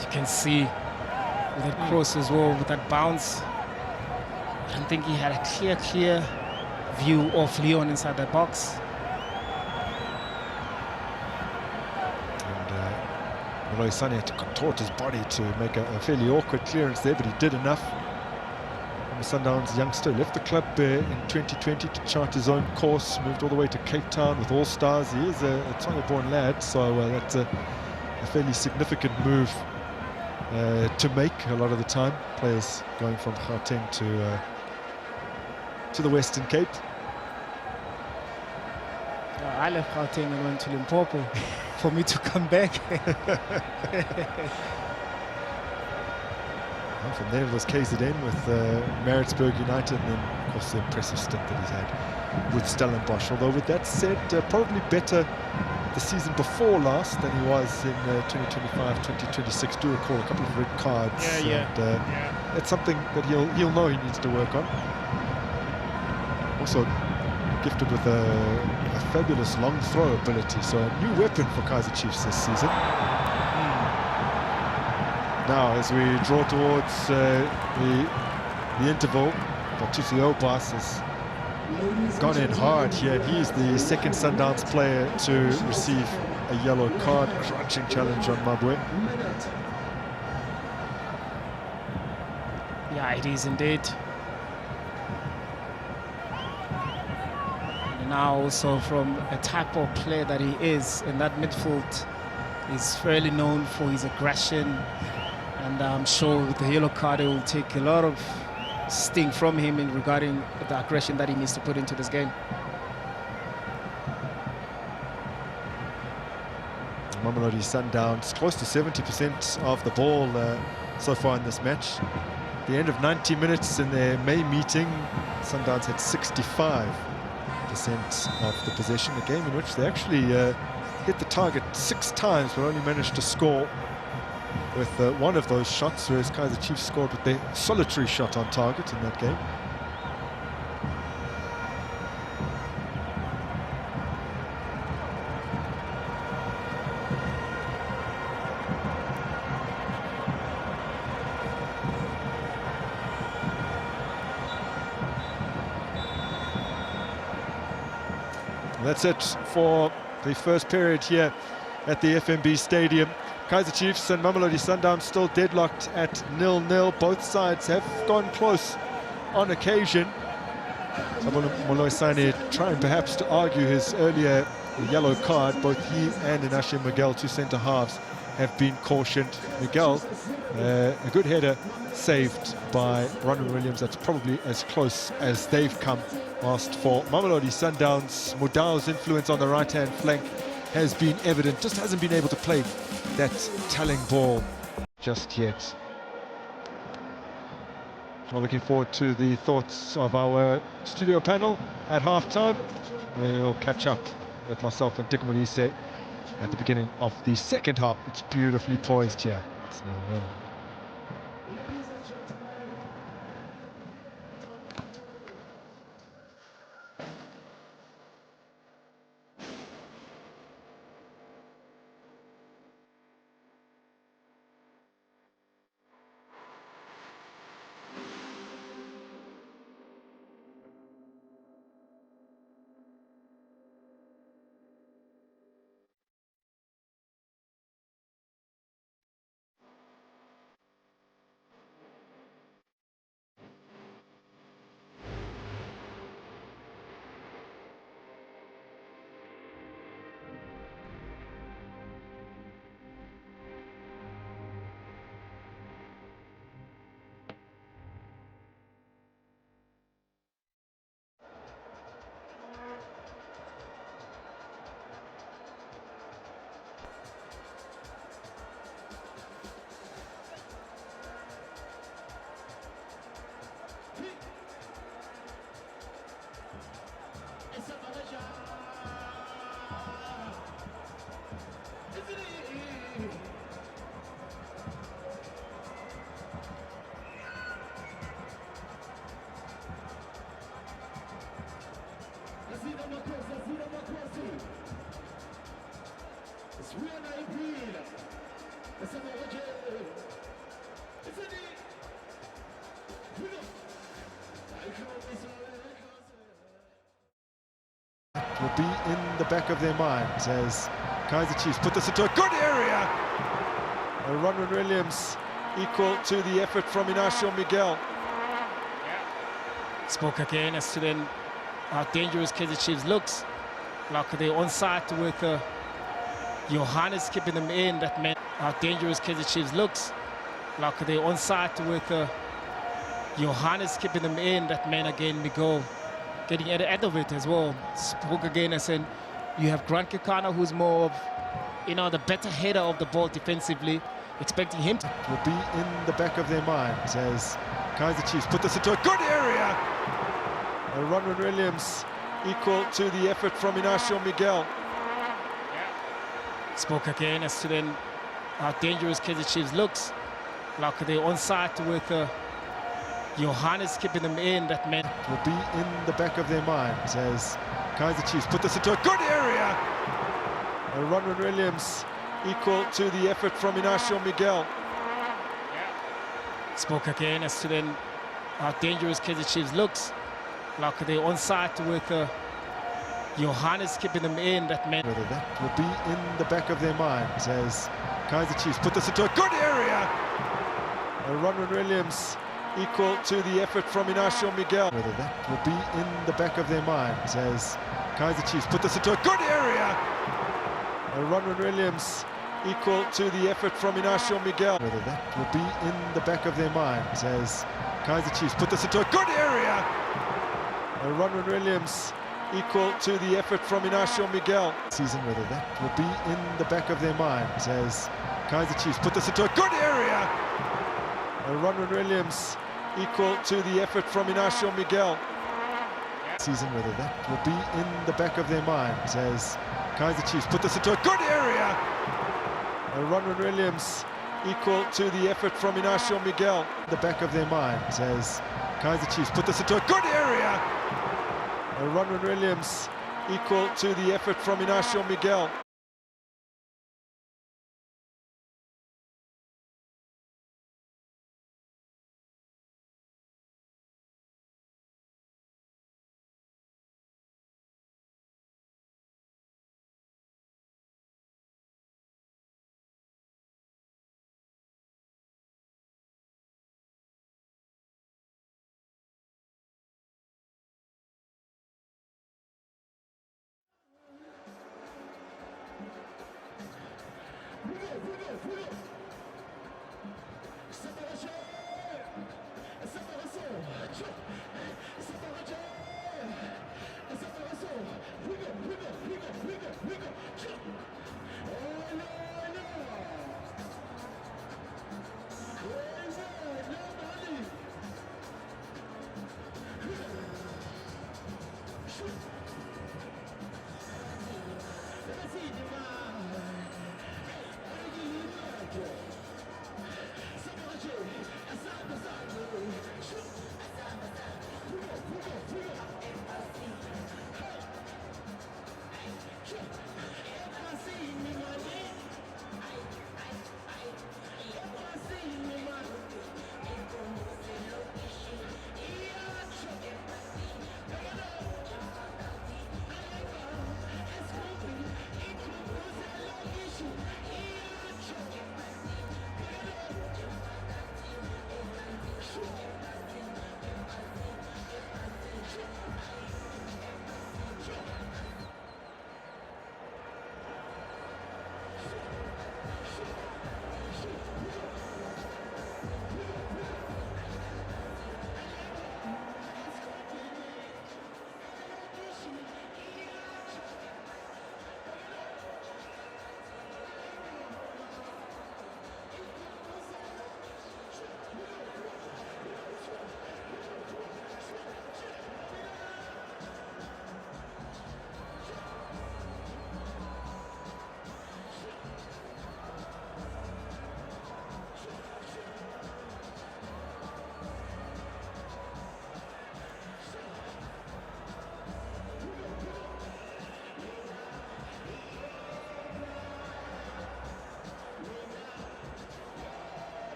You can see with that cross as well, with that bounce. I don't think he had a clear view of Leon inside that box. Losani had to contort his body to make a fairly awkward clearance there, but he did enough. And the Sundowns youngster left the club in 2020 to chart his own course, moved all the way to Cape Town with All Stars. He is a Tonga-born lad, so that's a fairly significant move to make a lot of the time. Players going from Gauteng to the Western Cape. I left Gauteng and went to Limpopo for me to come back. Well, from there it was KZN with Maritzburg United, and then of course the impressive stint that he's had with Stellenbosch. Although with that said, probably better the season before last than he was in 2025-2026. Do recall a couple of red cards. That's something that he'll know he needs to work on. Also gifted with a fabulous long throw ability, so a new weapon for Kaizer Chiefs this season. Now, as we draw towards the interval, Batusi Obas has gone in hard here. He's the second Sundowns player to receive a yellow card. Crunching challenge on Mabwe. Yeah, it is indeed. And now also from a type of player that he is in that midfield, he's fairly known for his aggression. And I'm sure with the yellow card, it will take a lot of sting from him in regarding the aggression that he needs to put into this game. Mamelodi Sundowns close to 70% of the ball so far in this match. At the end of 90 minutes in their May meeting, Sundowns had 65% of the possession, a game in which they actually hit the target 6 times but only managed to score with one of those shots, whereas Kaizer Chiefs scored with their solitary shot on target in that game. That's it for the first period here at the FNB Stadium. Kaizer Chiefs and Mamelodi Sundowns still deadlocked at 0-0. Both sides have gone close on occasion. Moloisane trying perhaps to argue his earlier yellow card. Both he and Inashe Miguel, 2 centre-halves, have been cautioned. Miguel, a good header saved by Ronwen Williams. That's probably as close as they've come. Whilst for Mamelodi Sundowns, Mudau's influence on the right-hand flank has been evident, just hasn't been able to play that telling ball just yet. Well, looking forward to the thoughts of our studio panel at half-time. We'll catch up with myself and Tiko Modise at the beginning of the second half. It's beautifully poised here. Will be in the back of their minds as Kaizer Chiefs put this into a good area. Ronwen Williams equal to the effort from Inashe Miguel. Spoke again as to then how dangerous Kaizer Chiefs looks. Like they're on side with Johannes keeping them in. That meant how dangerous Kaizer Chiefs looks. Like the onside with Johannes keeping them in. That man again, Miguel, getting at the end of it as well. Spoke again and said, you have Grant Kekana, who's more of, the better header of the ball defensively. Expecting him to Will be in the back of their minds as Kaizer Chiefs put this into a good area. Ronwen Williams equal to the effort from Inacio Miguel. spoke again as to then how dangerous Kaizer Chiefs looks. Like the onside with Johannes keeping them in. That man Will be in the back of their minds as Kaizer Chiefs put this into a good area. Ronwen Williams equal to the effort from Inacio Miguel. spoke again as to then how dangerous Kaizer Chiefs looks. Like the onside with Johannes keeping them in. That man Whether that will be in the back of their minds as Kaizer Chiefs put this into a good area. Ronwen Williams equal to the effort from Inacio Miguel. Whether that will be in the back of their minds as Kaizer Chiefs put this into a good area. Ronwen Williams equal to the effort from Inacio Miguel. Whether that will be in the back of their minds as Kaizer Chiefs put this into a good area. Ronwen Williams equal to the effort from Inacio Miguel. Season whether that will be in the back of their minds as Kaizer Chiefs put this into a good area. Ronwen Williams equal to the effort from Inacio Miguel. Season whether that will be in the back of their minds as Kaizer Chiefs put this into a good area. Ronwen Williams equal to the effort from Inacio Miguel. The back of their minds as Kaizer Chiefs put this into a good area. Ronwen Williams equal to the effort from Inacio Miguel.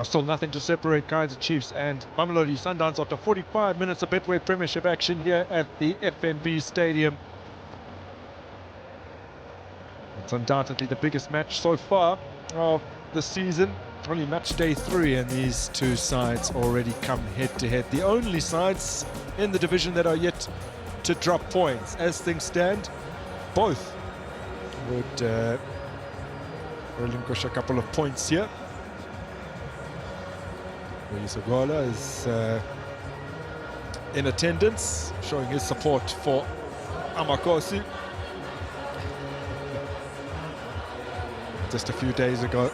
Still nothing to separate Kaizer Chiefs and Mamelodi Sundowns after 45 minutes of Betway Premiership action here at the FNB Stadium. It's undoubtedly the biggest match so far of the season. Only match day 3 and these two sides already come head to head. The only sides in the division that are yet to drop points. As things stand, both would relinquish a couple of points here. Sogola is in attendance, showing his support for Amakosi. Just a few days ago,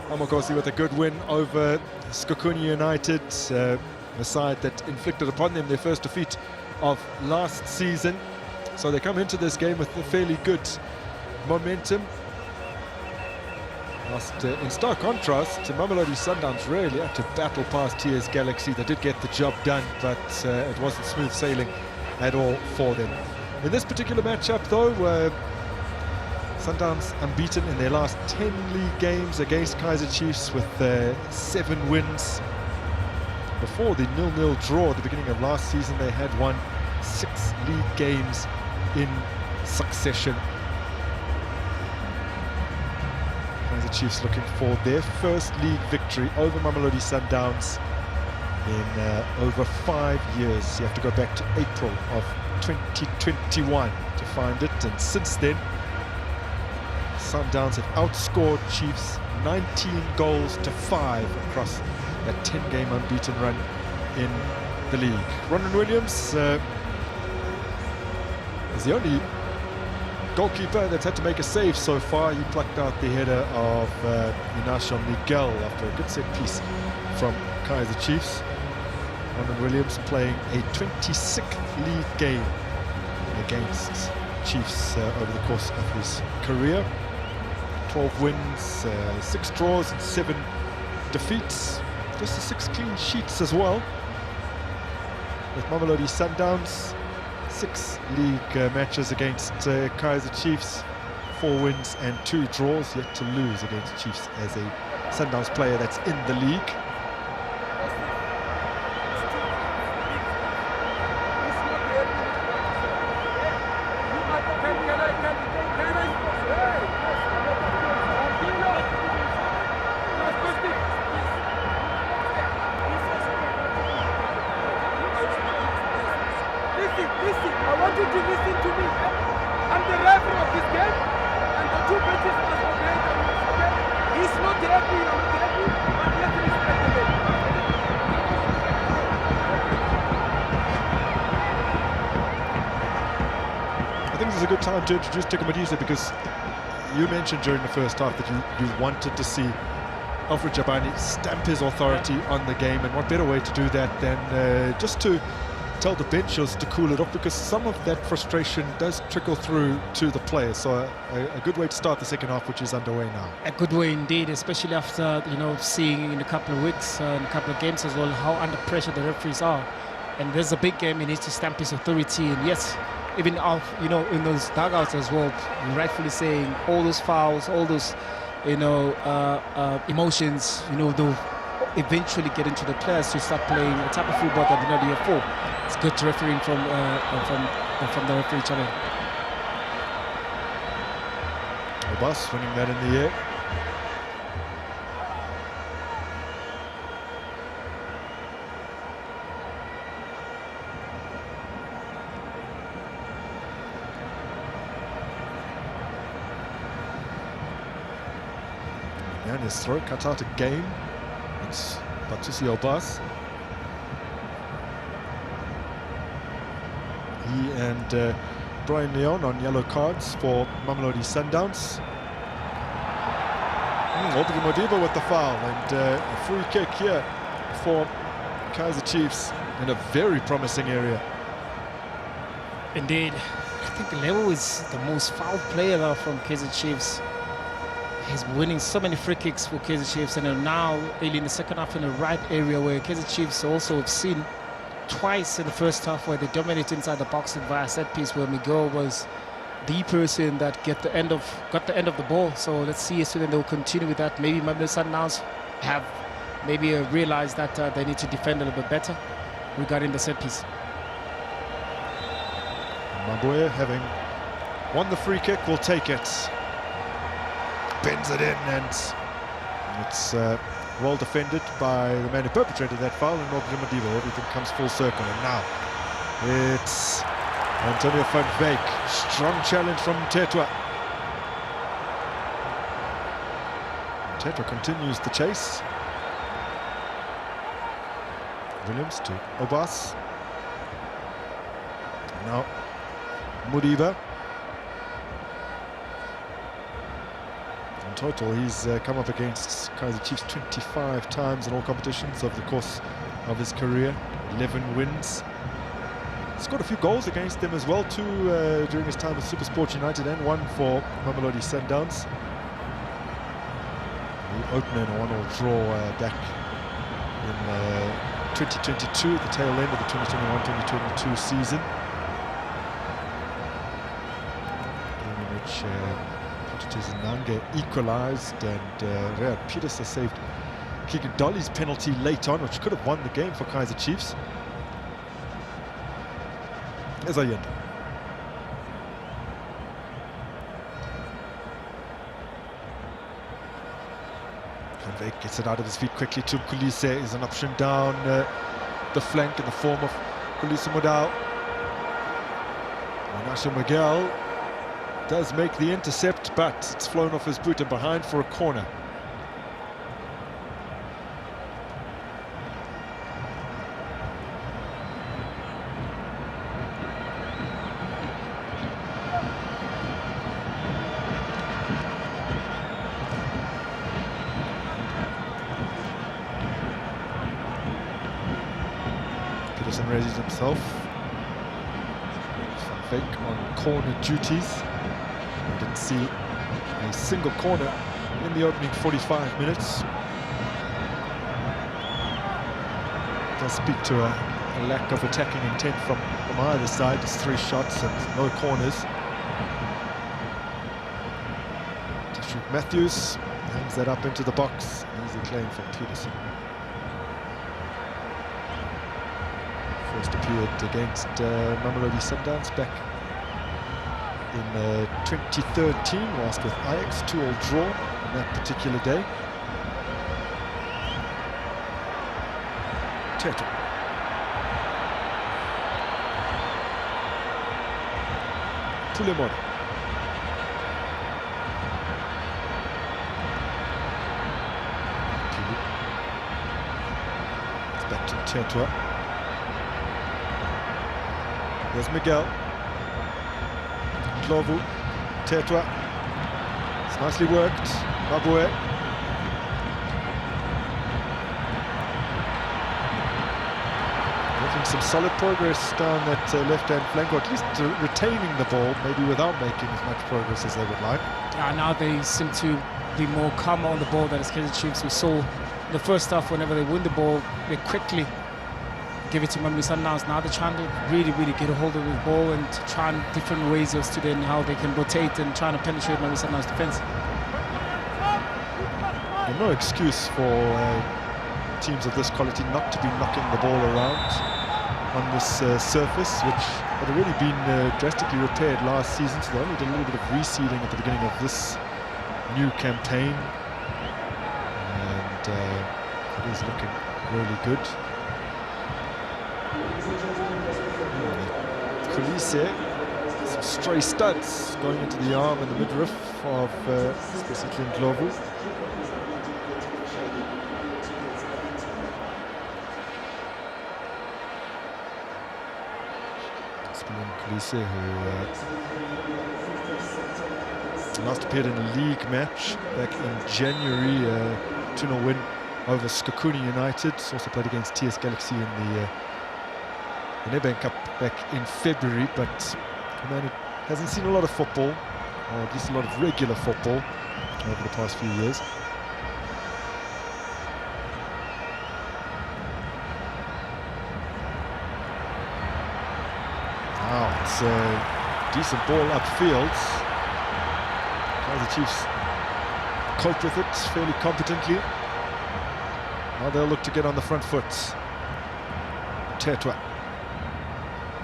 Amakosi with a good win over Skokuni United, a side that inflicted upon them their first defeat of last season. So they come into this game with a fairly good momentum. In stark contrast to Mamelodi Sundowns, really had to battle past TS Galaxy. They did get the job done, but it wasn't smooth sailing at all for them. In this particular matchup, though, Sundowns unbeaten in their last 10 league games against Kaizer Chiefs with 7 wins. Before the 0-0 draw at the beginning of last season, they had won 6 league games in succession. Kaizer Chiefs looking for their first league victory over Mamelodi Sundowns in over 5 years. You have to go back to April of 2021 to find it, and since then Sundowns have outscored Chiefs 19 goals to 5 across that 10-game unbeaten run in the league. Ronwen Williams is the only goalkeeper that's had to make a save so far. He plucked out the header of Inacio Miguel after a good set piece from Kaizer Chiefs. Ronwen Williams playing a 26th league game against Chiefs over the course of his career. 12 wins, 6 draws and 7 defeats. Just the 6 clean sheets as well. With Mamelodi Sundowns, 6 league matches against Kaizer Chiefs, 4 wins and 2 draws, yet to lose against Chiefs as a Sundowns player that's in the league. Listen, I want you to listen to me. I'm the referee of this game, and the 2 benches must obey the rules, okay? He's not happy, I'm not happy, but let's respect the game. is a good time to introduce Teko Modise, because you mentioned during the first half that you wanted to see Alfred Jabani stamp his authority on the game, and what better way to do that than just to tell the benches to cool it off, because some of that frustration does trickle through to the players. So a good way to start the second half, which is underway now. A good way indeed, especially after seeing in a couple of weeks, in a couple of games as well, how under pressure the referees are. And there's a big game, he needs to stamp his authority. And yes, even in those dugouts as well, rightfully saying, all those fouls, all those emotions, they'll eventually get into the players to start playing a type of football that they're not here for. It's good to refereeing from the referee channel. Obas winning that in the air. And his throw cut out again. It's Batusi Obas. He and Brian Leon on yellow cards for Mamelodi Sundowns. Obi Modiba with the foul, and a free kick here for Kaizer Chiefs in a very promising area. Indeed. I think Lewo is the most fouled player now from Kaizer Chiefs. He's winning so many free kicks for Kaizer Chiefs, and now early in the second half in the right area, where Kaizer Chiefs also have seen twice in the first half where they dominated inside the box and via set piece, where Miguel was the person that got the end of the ball. So let's see if they'll continue with that. Maybe Mamelodi Sundowns have maybe realized that they need to defend a little bit better regarding the set piece. Maboya, having won the free kick, will take it. Bends it in, and it's well defended by the man who perpetrated that foul, and Obi Modiba. Everything comes full circle, and now it's Antonio van Beek. Strong challenge from Tetwa. Tetwa continues the chase. Williams to Obas. Now Modiba. In total, he's come up against Kaizer Chiefs 25 times in all competitions over the course of his career. 11 wins. Scored a few goals against them as well too during his time with SuperSport United, and one for Mamelodi Sundowns. The opener in a 1-1 draw back in 2022, the tail end of the 2021-2022 season, in which Nange equalised, and Riyad Pieterse saved Keegan Dolly's penalty late on, which could have won the game for Kaizer Chiefs. As I end. Van Beek gets it out of his feet quickly to Kulise. Is an option down the flank in the form of Kulise Modal. Nacho Miguel does make the intercept, but it's flown off his boot and behind for a corner. Peterson raises himself. Van Beek on corner duties. We didn't see a single corner in the opening 45 minutes. It does speak to a lack of attacking intent from either side. There's 3 shots and no corners. Tashreeq Matthews hangs that up into the box. Easy claim from Peterson. First appeared against Mamelodi Sundowns back in 2013, whilst with Ajax, 2-2 draw on that particular day. Teto. Tulemon. It's back to Teto. There's Miguel. Ndlovu. Tetwa. It's nicely worked. Mabue. Making some solid progress down that left-hand flank, or at least retaining the ball, maybe without making as much progress as they would like. Yeah, now they seem to be more calm on the ball than as Kaizer Chiefs. We saw in the first half, whenever they win the ball, they quickly give it to Mamelodi Sundowns. Now they're trying to really get a hold of the ball and trying different ways as to then how they can rotate and trying to penetrate Mamelodi Sundowns' defense. And no excuse for teams of this quality not to be knocking the ball around on this surface, which had already been drastically repaired last season, so they only did a little bit of reseeding at the beginning of this new campaign, and it is looking really good. Kulise, some stray studs going into the arm and the midriff of specifically Ndlovu. Kulise, who last appeared in a league match back in January, 2-0 win over Skakuni United. Also played against TS Galaxy in the Nedbank Cup back in February, but man, it hasn't seen a lot of football, or at least a lot of regular football, over the past few years. Now it's a decent ball upfield. Kaizer Chiefs cope with it fairly competently. Now they'll look to get on the front foot. Tetwa.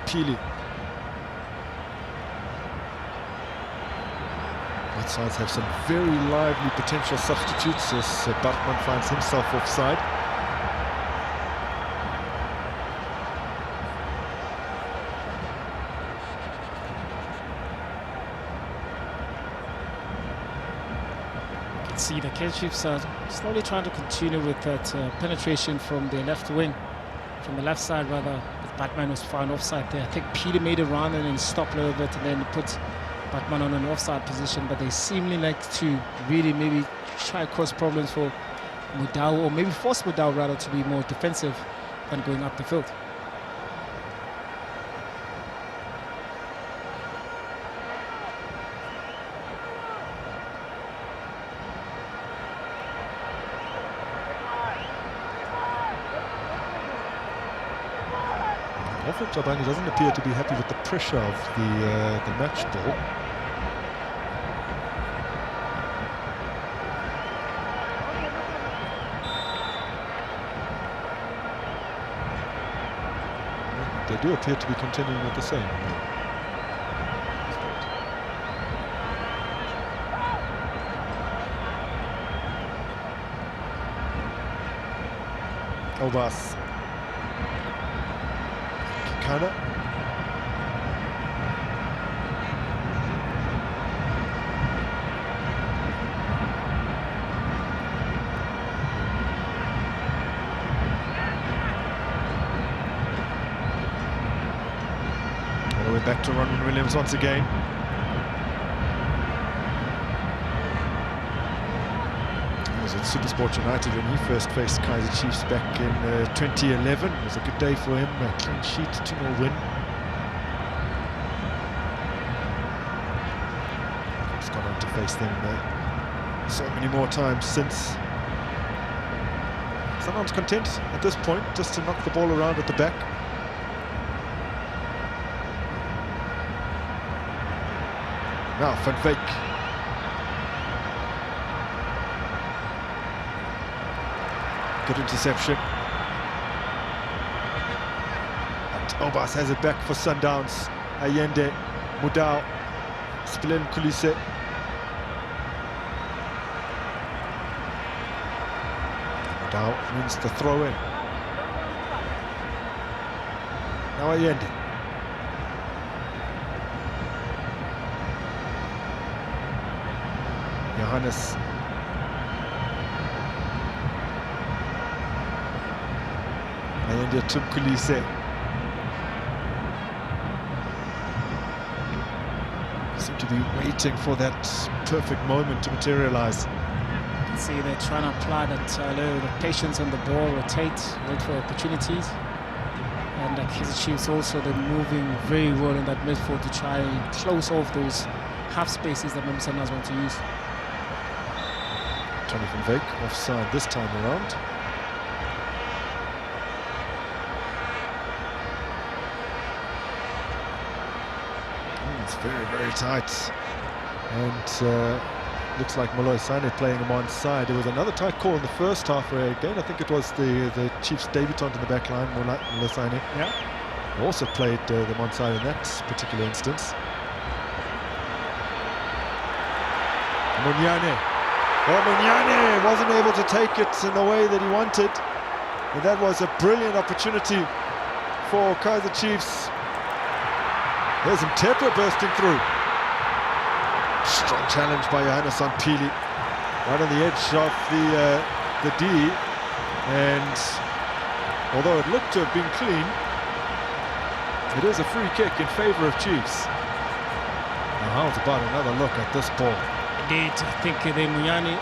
Pili. Both sides have some very lively potential substitutes as Bartman finds himself offside. You can see the Kaizer Chiefs are slowly trying to continue with that penetration from the left wing, from the left side rather. Batman was found offside there. I think Peter made a run and then stopped a little bit and then put Batman on an offside position, but they seemingly like to really maybe try to cause problems for Mudau, or maybe force Mudau rather to be more defensive than going up the field. Jabani doesn't appear to be happy with the pressure of the match ball. They do appear to be continuing with the same. Obas. Kikana. All the way back to Ronwen Williams once again. He was at Supersport United when he first faced Kaizer Chiefs back in 2011. It was a good day for him, a clean sheet, 2-0 win. He's gone on to face them so many more times since. Someone's content at this point just to knock the ball around at the back. Now Van Veek. Good interception. And Obas has it back for Sundowns. Allende, Mudau, Spillen Kulise. Mudau wins the throw in. Now Allende. Johannes. Allende to Kulise. to be waiting for that perfect moment to materialize. You can see they're trying to apply that load of patience on the ball, rotate, wait for opportunities. And Kaizer Chiefs also, they're moving very well in that midfield to try and close off those half spaces that Mamelodi Sundowns want to use. Tony van Veek offside this time around. It's very, very tight. And looks like Mamelodi Sundowns playing him on side. There was another tight call in the first half where, again, I think it was the Chiefs debutant in the back line, Mamelodi Sundowns. Yeah. Also played them on side in that particular instance. Munyane. Well, Munyane wasn't able to take it in the way that he wanted. And that was a brilliant opportunity for Kaizer Chiefs. There's Mtetra bursting through. Strong challenge by Johannes Pili. Right on the edge of the D. And although it looked to have been clean, it is a free kick in favour of Chiefs. Now how's about another look at this ball? Indeed, I think Munyane, I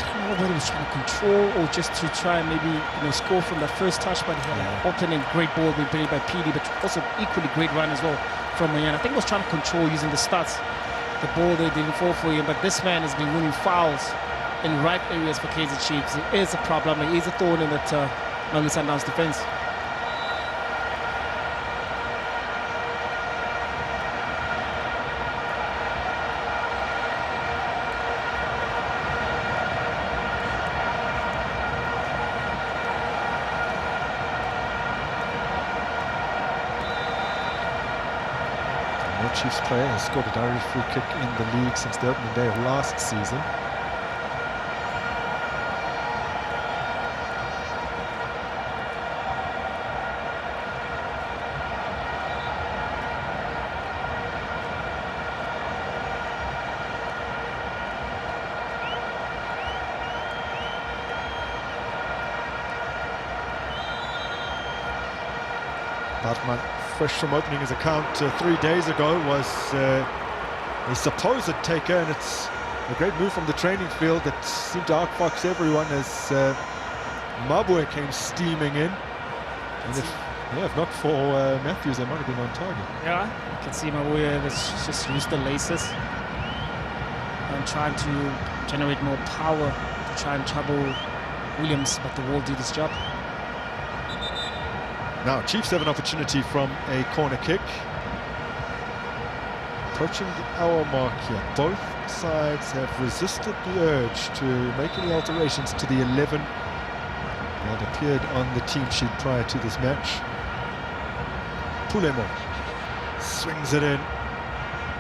don't know whether he was trying to control or just to try and maybe score from the first touch, but he had an opening great ball being played by PD, but also equally great run as well from Munyane. I think he was trying to control using the stats. The ball they didn't fall for him, but this man has been winning fouls in right areas for Kaizer Chiefs. It is a problem, it is a thorn in that Mamelodi Sundowns defence. No Chiefs player has scored a direct free kick in the league since the opening day of last season. Bartman, fresh from opening his account 3 days ago, was a supposed taker, and it's a great move from the training field that seemed to outfox everyone as Mabue came steaming in. And if not for Matthews, they might have been on target. Yeah, you can see Mabue just use the laces and trying to generate more power to try and trouble Williams, but the wall did its job. Now Chiefs have an opportunity from a corner kick. Approaching the hour mark here. Both sides have resisted the urge to make any alterations to the 11 that appeared on the team sheet prior to this match. Pulemo swings it in.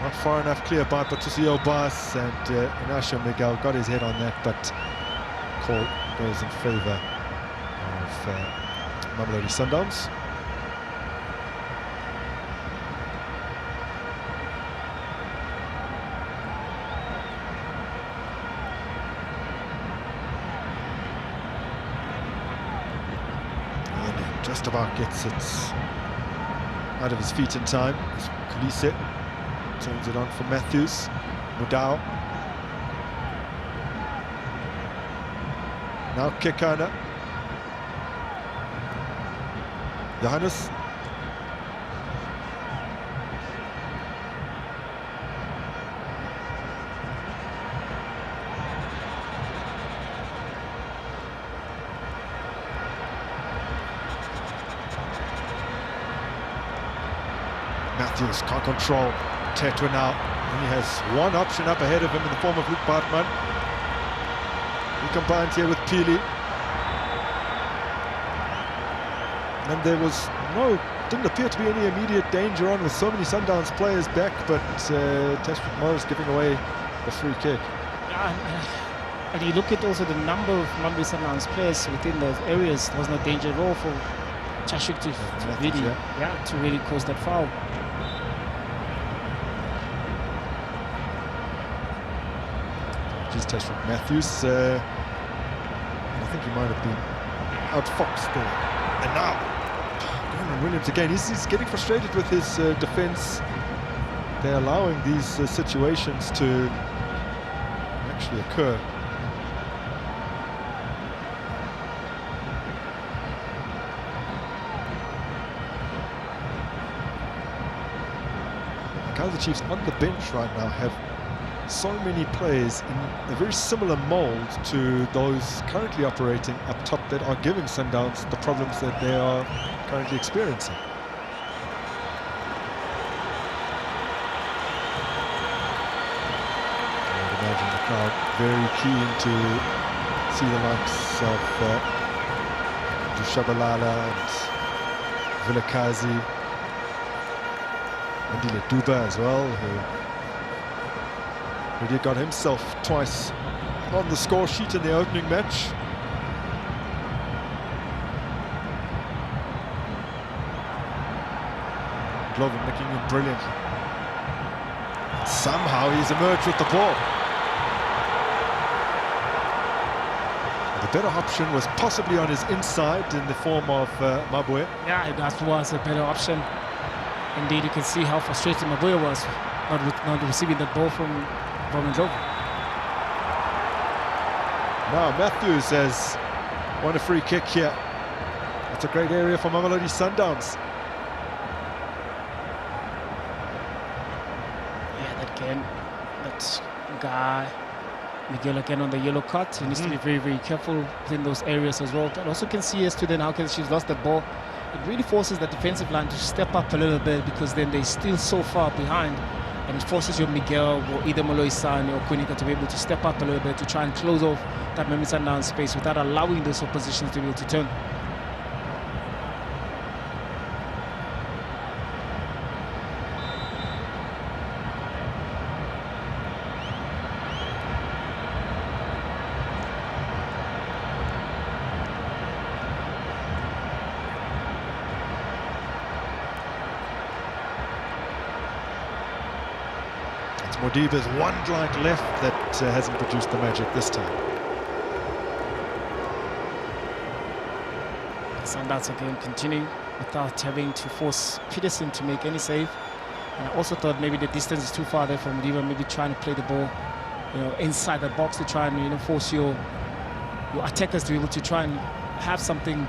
Not far enough clear by Patricio Bas, and Inacio Miguel got his head on that, but call goes in favour of Mamelodi Sundowns. And just about gets it out of his feet in time. Kulise turns it on for Matthews. Mudau. Now Kekana. Johannes. Matthews can't control Tetra now. He has one option up ahead of him in the form of Luke Bartman. He combines here with Pili. And there was didn't appear to be any immediate danger on with so many Sundowns players back, but Tashford Morris giving away the free kick. Yeah, and you look at also the number of Mamelodi Sundowns players within those areas. There was no danger at all for Tashford to really cause that foul. Just Tashford Matthews. I think he might have been outfoxed there. And now Williams again, he's getting frustrated with his defence. they're allowing these situations to actually occur. The Kaizer Chiefs on the bench right now have so many players in a very similar mould to those currently operating up top that are giving Sundowns the problems that they are currently experiencing. I would imagine the crowd very keen to see the likes of Dushabalala and Vilakazi, Andile Duba as well, who already got himself twice on the score sheet in the opening match. Glover nicking in brilliantly. Somehow he's emerged with the ball. The better option was possibly on his inside in the form of Mabue. Yeah, that was a better option. Indeed, you can see how frustrated Mabue was not receiving that ball from Ndlovu. Now Matthews has won a free kick here. That's a great area for Mamelodi Sundowns. Yeah, that game, that guy, Miguel again on the yellow card. He needs to be very, very careful within those areas as well. But also can see as to then how she's lost the ball. It really forces the defensive line to step up a little bit, because then they're still so far behind. And it forces your Miguel or either Moloisane or Kunika to be able to step up a little bit to try and close off that Mamelodi Sundowns space without allowing those oppositions to be able to turn. Modiba's one drive left that hasn't produced the magic this time. Sundowns again continuing without having to force Peterson to make any save. And I also thought maybe the distance is too far there for Modiba, maybe trying to play the ball, inside the box to try and force your attackers to be able to try and have something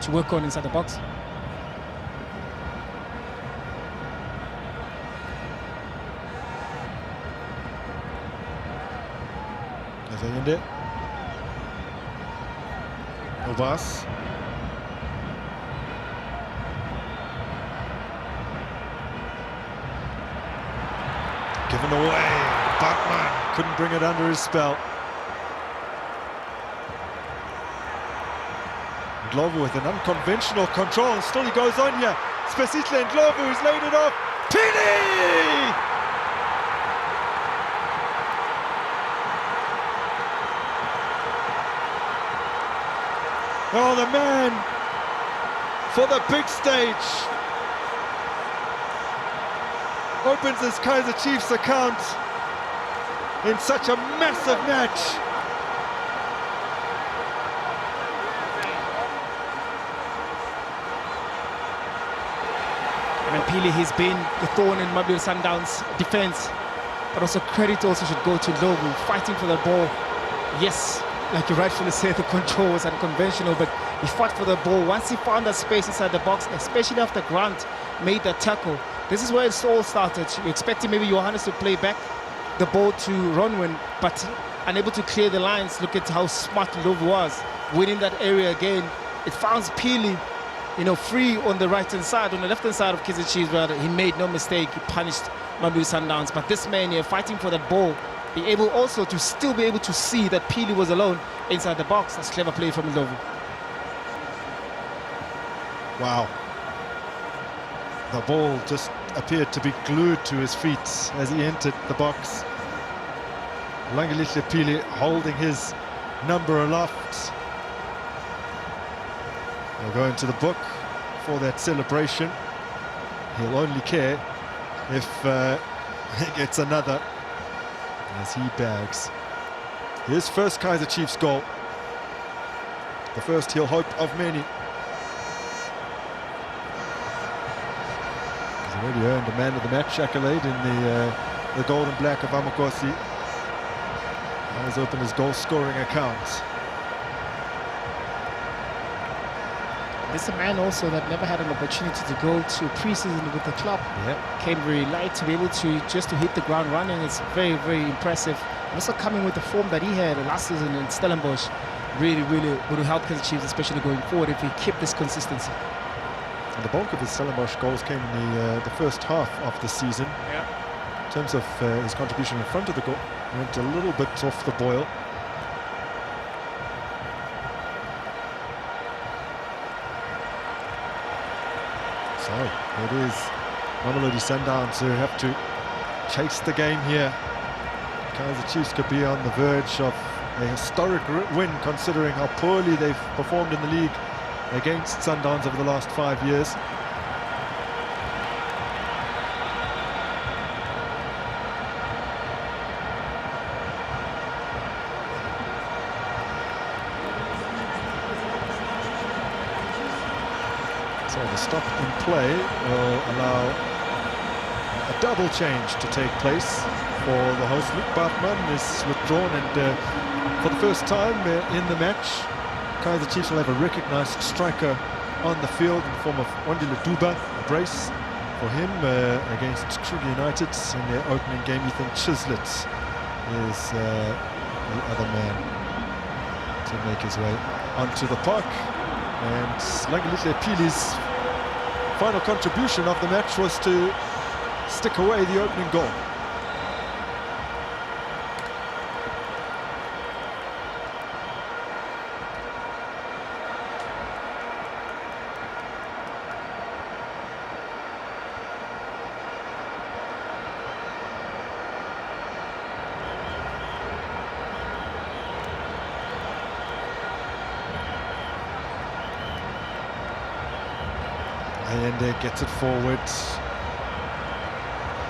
to work on inside the box. Zayende. Obas. Given away. Batman couldn't bring it under his spell. Ndlovu with an unconventional control. Still he goes on here. Spesihle Ndlovu who's laid it off. Pili! Oh, the man for the big stage opens his Kaizer Chiefs account in such a massive match. And Pili has been the thorn in Mamelodi Sundowns' defense, but also credit also should go to Ndlovu, fighting for the ball. Yes, like you rightfully said, the control was unconventional, but he fought for the ball. Once he found that space inside the box, especially after Grant made that tackle, this is where it all started. You expected maybe Johannes to play back the ball to Ronwin, but unable to clear the lines. Look at how smart Ndlovu was, winning that area again. It found Pili, free on the right-hand side, on the left-hand side of Kaizer Chiefs, rather. He made no mistake, he punished Mamelodi Sundowns. But this man here, fighting for that ball, be able also to still be able to see that Pili was alone inside the box. That's clever play from Ndlovu. Wow. The ball just appeared to be glued to his feet as he entered the box. Langelihle Pili holding his number aloft. He'll go into the book for that celebration. He'll only care if he gets another, as he bags his first Kaizer Chiefs goal. The first, he'll hope, of many. Already earned a man of the match accolade in the gold and black of Amakosi. Has opened his goal scoring account. This is a man also that never had an opportunity to go to pre-season with the club. Yep. Came very light to be able to hit the ground running. It's very, very impressive. And also coming with the form that he had last season in Stellenbosch, really, really would help Kaizer Chiefs, especially going forward, if he kept this consistency. And the bulk of his Stellenbosch goals came in the first half of the season. Yeah. In terms of his contribution in front of the goal, went a little bit off the boil. So it is Mamelodi Sundowns who have to chase the game here. Kaizer Chiefs could be on the verge of a historic win, considering how poorly they've performed in the league against Sundowns over the last 5 years. So the stop in play will allow a double change to take place for the host. Luke Bartman is withdrawn, and for the first time in the match, Kaizer Chiefs will have a recognised striker on the field in the form of Wandile Duba. A brace for him against Kruger United in their opening game. Ethan Chislett is the other man to make his way onto the park. And Langelihle Pili's final contribution of the match was to stick away the opening goal. Allende gets it forward.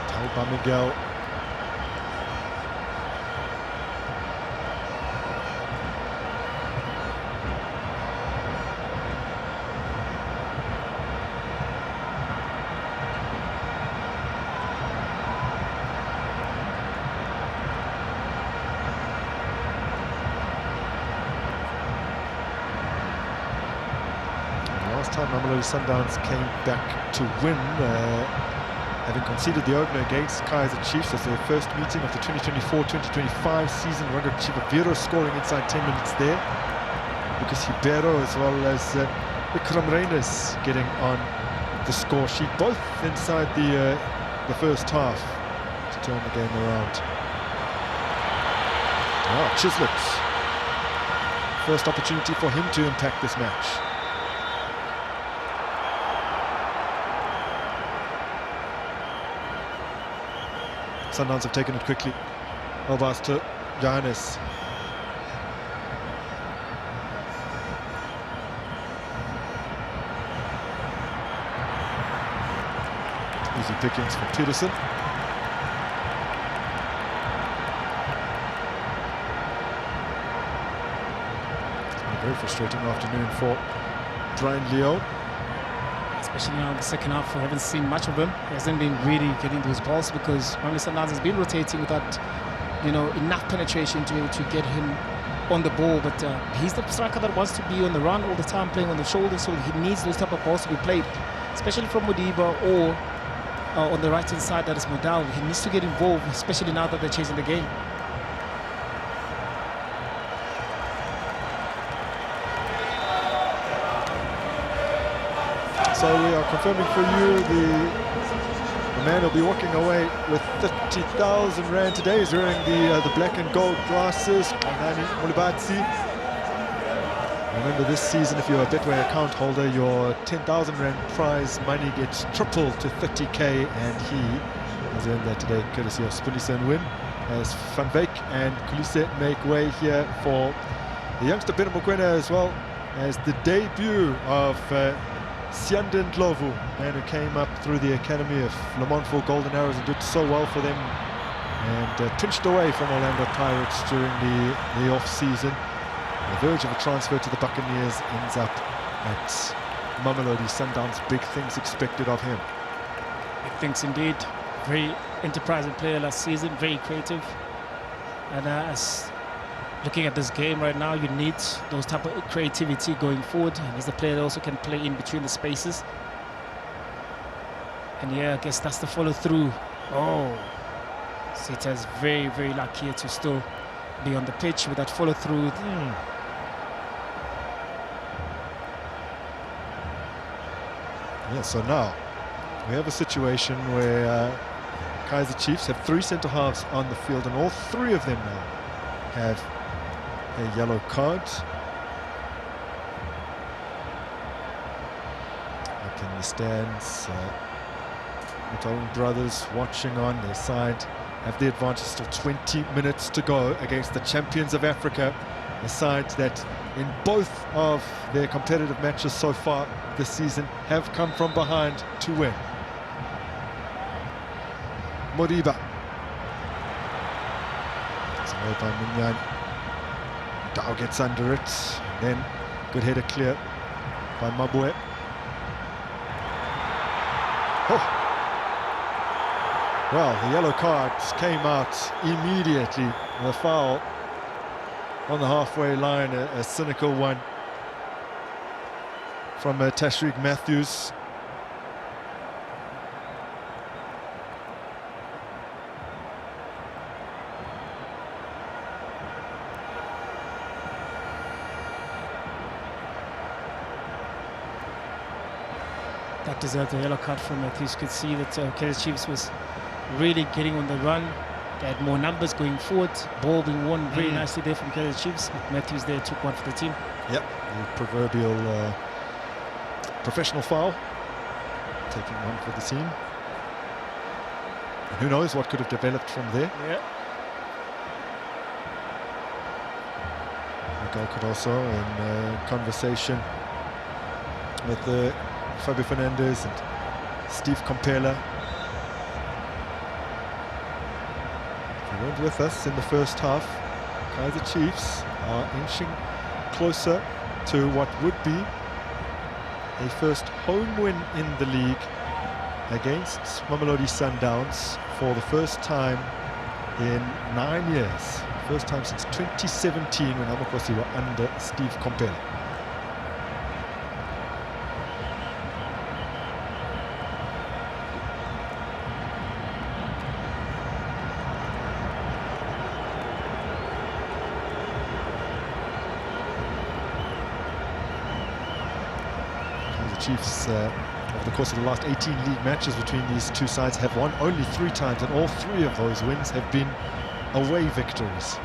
Talba Miguel. Last time Mamelodi Sundowns came back to win, having conceded the opener against Kaizer Chiefs as their first meeting of the 2024-2025 season. Rango Chivaviro scoring inside 10 minutes there. Lucas Ribeiro as well as Ikram Reyners getting on the score sheet, both inside the first half to turn the game around. Chislett. First opportunity for him to impact this match. Sundowns have taken it quickly. Elbas to Johannes. Easy pickings for Peterson. It's been a very frustrating afternoon for Brian Leo. Especially now in the second half, we haven't seen much of him. He hasn't been really getting those balls because Mamelodi Sundowns has been rotating without, enough penetration to be able to get him on the ball. But he's the striker that wants to be on the run all the time, playing on the shoulder, so he needs those type of balls to be played, especially from Modiba or on the right-hand side, that is Modal. He needs to get involved, especially now that they're chasing the game. So we are confirming for you the man will be walking away with 30,000 rand today. He's wearing the black and gold glasses. Kanani Mulibatsi. Remember, this season, if you're a Betway account holder, your 10,000 rand prize money gets tripled to 30k, and he has earned that today courtesy of Spulisa and Win, as Van Wyk and Kulise make way here for the youngster Peter Mokoena, as well as the debut of Sianden Ndlovu, man who came up through the academy of Le Mans Golden Arrows and did so well for them, and pinched away from Orlando Pirates during the off-season. On the verge of a transfer to the Buccaneers, ends up at Mamelodi Sundowns. Big things expected of him. He thinks indeed. Very enterprising player last season, very creative. And as looking at this game right now, you need those type of creativity going forward. And he's a player that also can play in between the spaces. And yeah, I guess that's the follow through. Oh, Sita's very, very lucky here to still be on the pitch with that follow through. Yeah, so now we have a situation where Kaizer Chiefs have 3 centre halves on the field, and all 3 of them now have a yellow card. Up in the stands, the own brothers watching on their side have the advantage. Still 20 minutes to go against the champions of Africa, a side that in both of their competitive matches so far this season have come from behind to win. Moriba. It's away by Minyani. Dow gets under it. And then good header clear by Mabue. Oh. Well, the yellow card came out immediately. The foul on the halfway line, a cynical one from Tashreeq Matthews. That deserved a yellow card from Matthews. You could see that Kaizer Chiefs was really getting on the run. They had more numbers going forward. Ball being won very nicely there from Kaizer Chiefs. Matthews there took one for the team. Yep, the proverbial professional foul, taking one for the team. And who knows what could have developed from there. Yeah. Miguel Cardoso in conversation with Fabio Fernandes and Steve Compella. If you weren't with us in the first half, Kaizer Chiefs are inching closer to what would be a first home win in the league against Mamelodi Sundowns for the first time in 9 years. First time since 2017 when Amakosi were under Steve Compella. Chiefs, over the course of the last 18 league matches between these two sides, have won only 3 times, and all 3 of those wins have been away victories.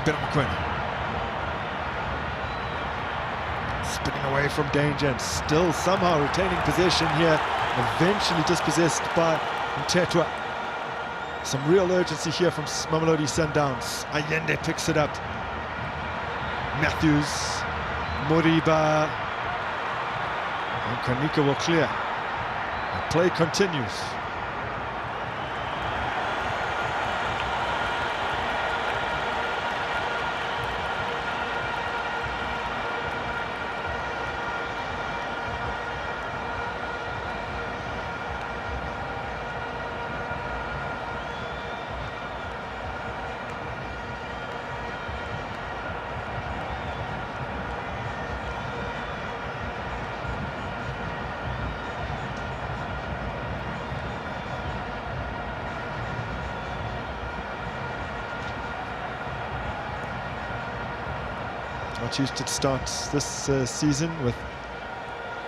Biramukwena spinning away from danger and still somehow retaining possession here, eventually dispossessed by Mtetwa. Some real urgency here from Mamelodi Sundowns. Allende picks it up. Matthews, Moriba, and Kanika will clear. The play continues. Used to start this season with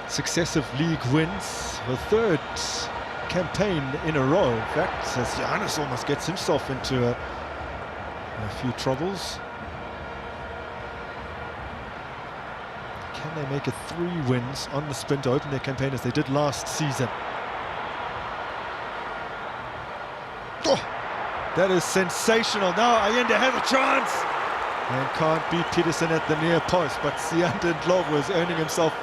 successive league wins, the 3rd campaign in a row. In fact, as Johannes almost gets himself into a few troubles. Can they make it 3 wins on the spin to open their campaign as they did last season? Oh, that is sensational. Now Allende has a chance. And can't beat Peterson at the near post, but Sianda Ndlovu was earning himself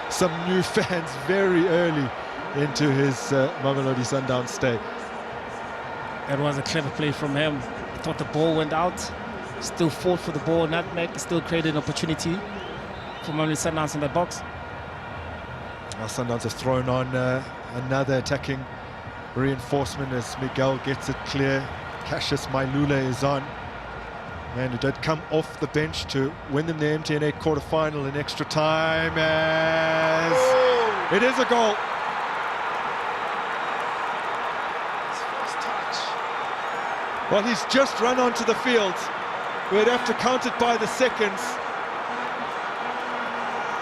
some new fans very early into his Mamelodi Sundowns stay. That was a clever play from him. I thought the ball went out, still fought for the ball. Nutmeg still created an opportunity for Mamelodi Sundowns in the box. Now Sundowns have thrown on another attacking reinforcement as Miguel gets it clear. Cassius Mailula is on. Man who did come off the bench to win them the MTN 8 quarter-final in extra time as it is a goal. First touch. Well, he's just run onto the field. We'd have to count it by the seconds.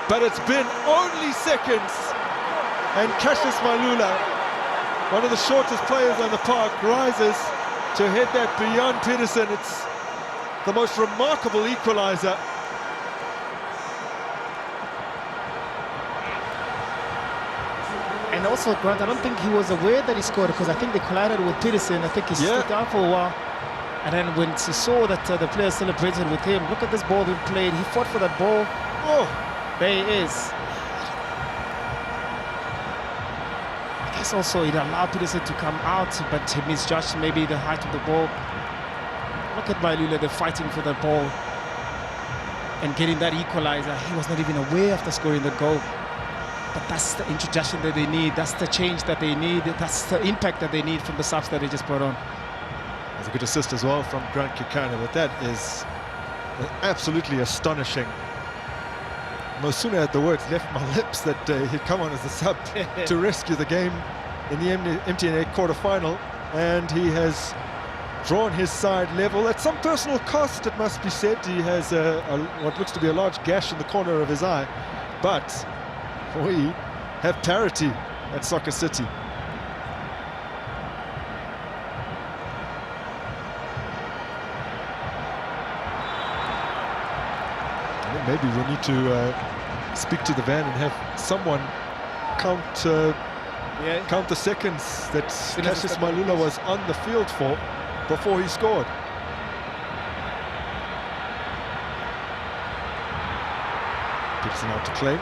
But it's been only seconds. And Cassius Mailula, one of the shortest players on the park, rises to head that beyond Peterson. It's the most remarkable equaliser. And also, Grant, I don't think he was aware that he scored because I think they collided with Peterson. I think he stood down for a while. And then when he saw that the players celebrated with him, look at this ball being played. He fought for that ball. Oh, there he is. I guess also it allowed Peterson to come out, but he misjudged maybe the height of the ball. Look at Mailula, they're fighting for the ball and getting that equalizer. He was not even aware after scoring the goal. But that's the introduction that they need. That's the change that they need. That's the impact that they need from the subs that they just brought on. there's a good assist as well from Grant Kikana, but that is absolutely astonishing. No sooner had the words left my lips that he'd come on as a sub to rescue the game in the MTN 8 quarter-final, and he has drawn his side level at some personal cost, it must be said. He has what looks to be a large gash in the corner of his eye, but we have parity at Soccer City. I think maybe we need to speak to the van and have someone count the seconds that Cassius Mailula was on the field for before he scored. Gibson out to claim.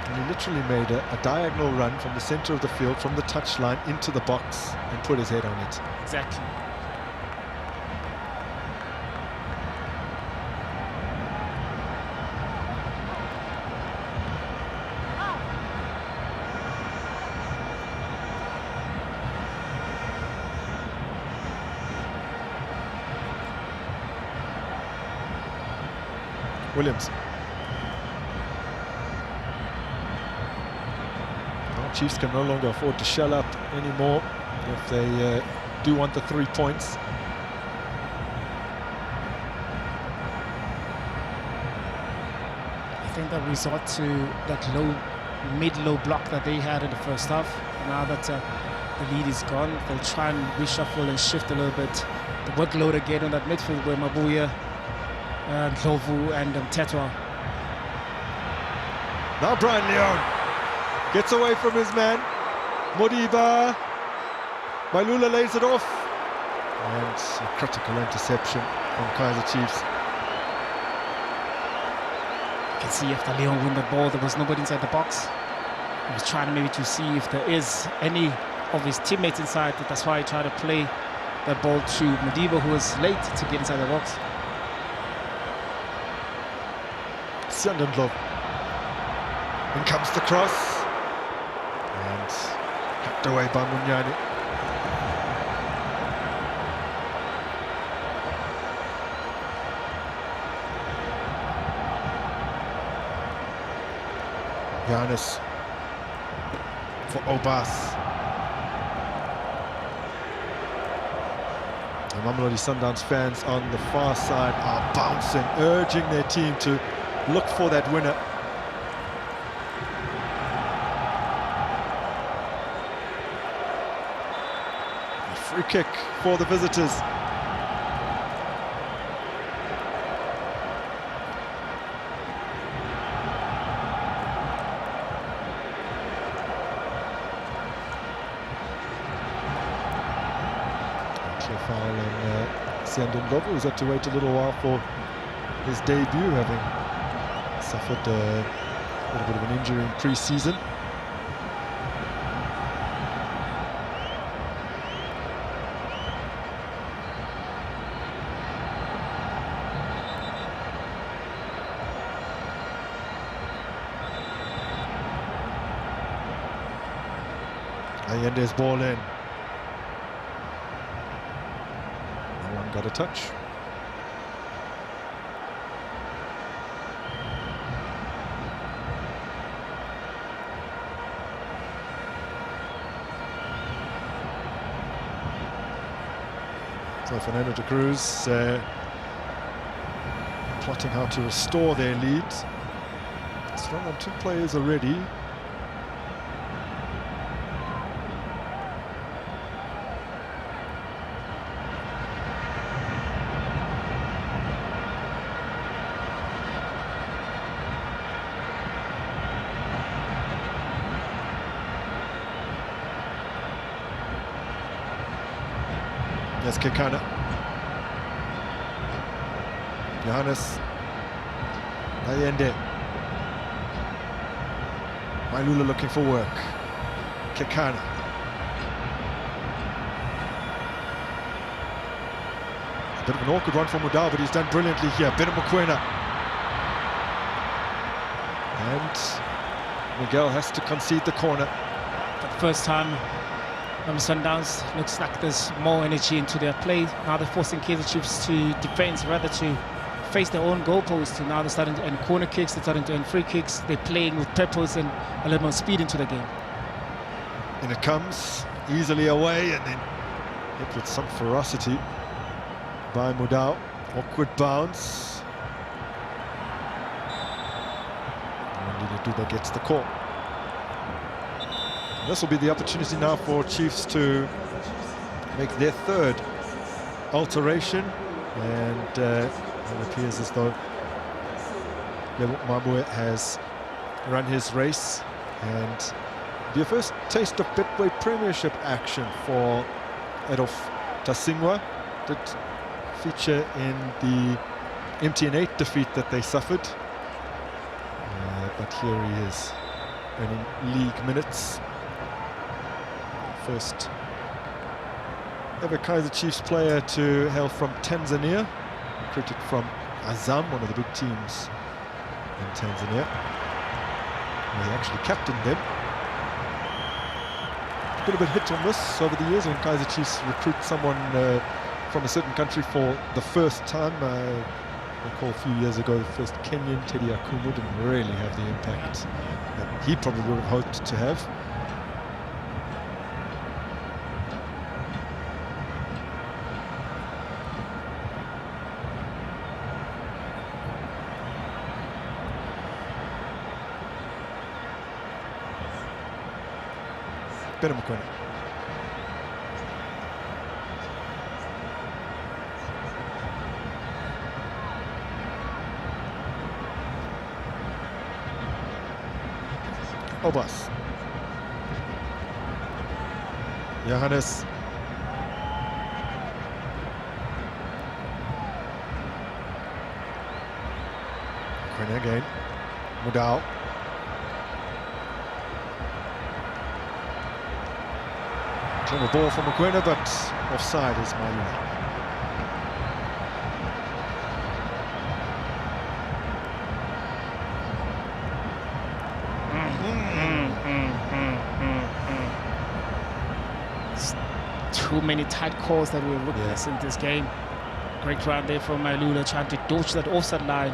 And he literally made a diagonal run from the centre of the field, from the touchline into the box, and put his head on it. Exactly. Williams. Well, Chiefs can no longer afford to shell up anymore if they do want the 3 points. I think that resort to that mid-low block that they had in the first half. Now that the lead is gone, they'll try and reshuffle and shift a little bit the workload again on that midfield where Mabuya, Ndlovu and Tetwa. Now Brian Leon gets away from his man. Modiba. Mailula lays it off. And a critical interception from Kaizer Chiefs. You can see after Leon won the ball, there was nobody inside the box. He was trying maybe to see if there is any of his teammates inside. That's why he tried to play that ball to Modiba, who was late to get inside the box. Ndlovu. In comes the cross. And kept away by Munyani. Giannis for Obas. The Mamelodi Sundowns fans on the far side are bouncing, urging their team to look for that winner. A free kick for the visitors. Clear foul on Ndlovu, who's had to wait a little while for his debut, having suffered a little bit of an injury in pre-season. Allende's ball in. No one got a touch. So Fernando de Cruz plotting how to restore their lead. Strong on 2 players already. Yes, Kekana. Johannes Allende. Mailula looking for work. Kekana. A bit of an awkward one for Mudau, but he's done brilliantly here. Beno Mokoena. And Miguel has to concede the corner. For the first time, Sundowns looks like there's more energy into their play. Now they're forcing Kaizer Chiefs to defend rather to face their own goalposts. Now they're starting to end corner kicks, they're starting to end free kicks. They're playing with purpose and a little more speed into the game. And it comes easily away and then hit with some ferocity by Mudau. Awkward bounce. And Duba gets the call. This will be the opportunity now for Chiefs to make their 3rd alteration, and it appears as though Mabue has run his race, and be a first taste of Betway Premiership action for Adolf Tasingwa. Did feature in the MTN8 defeat that they suffered, but here he is earning league minutes. First ever Kaizer Chiefs player to hail from Tanzania, recruited from Azam, one of the big teams in Tanzania. He actually captained them. Been a bit hit or miss over the years when Kaizer Chiefs recruit someone from a certain country for the first time. I recall a few years ago, the first Kenyan, Teddy Akumu, didn't really have the impact that he probably would have hoped to have. Beno Mokoena. Obas. Johannes. Mokoena again. Mudau. Clever ball from Mokoena, but offside is Mailula. Too many tight calls that we're witnessing in this game. Great run there from Mailula, trying to dodge that offside line.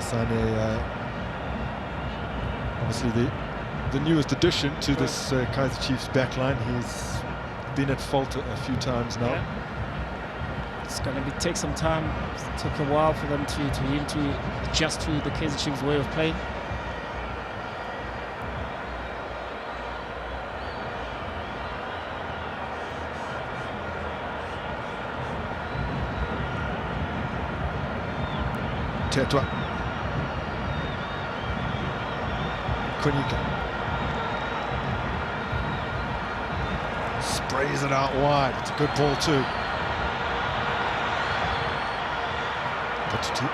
Sane, obviously the newest addition to this Kaizer Chiefs backline. He's been at fault a few times now. Yeah. It's going to take some time. It took a while for them to adjust to the Kaizer Chiefs way of playing. Tetwa. Konika. Sprays it out wide. It's a good ball too.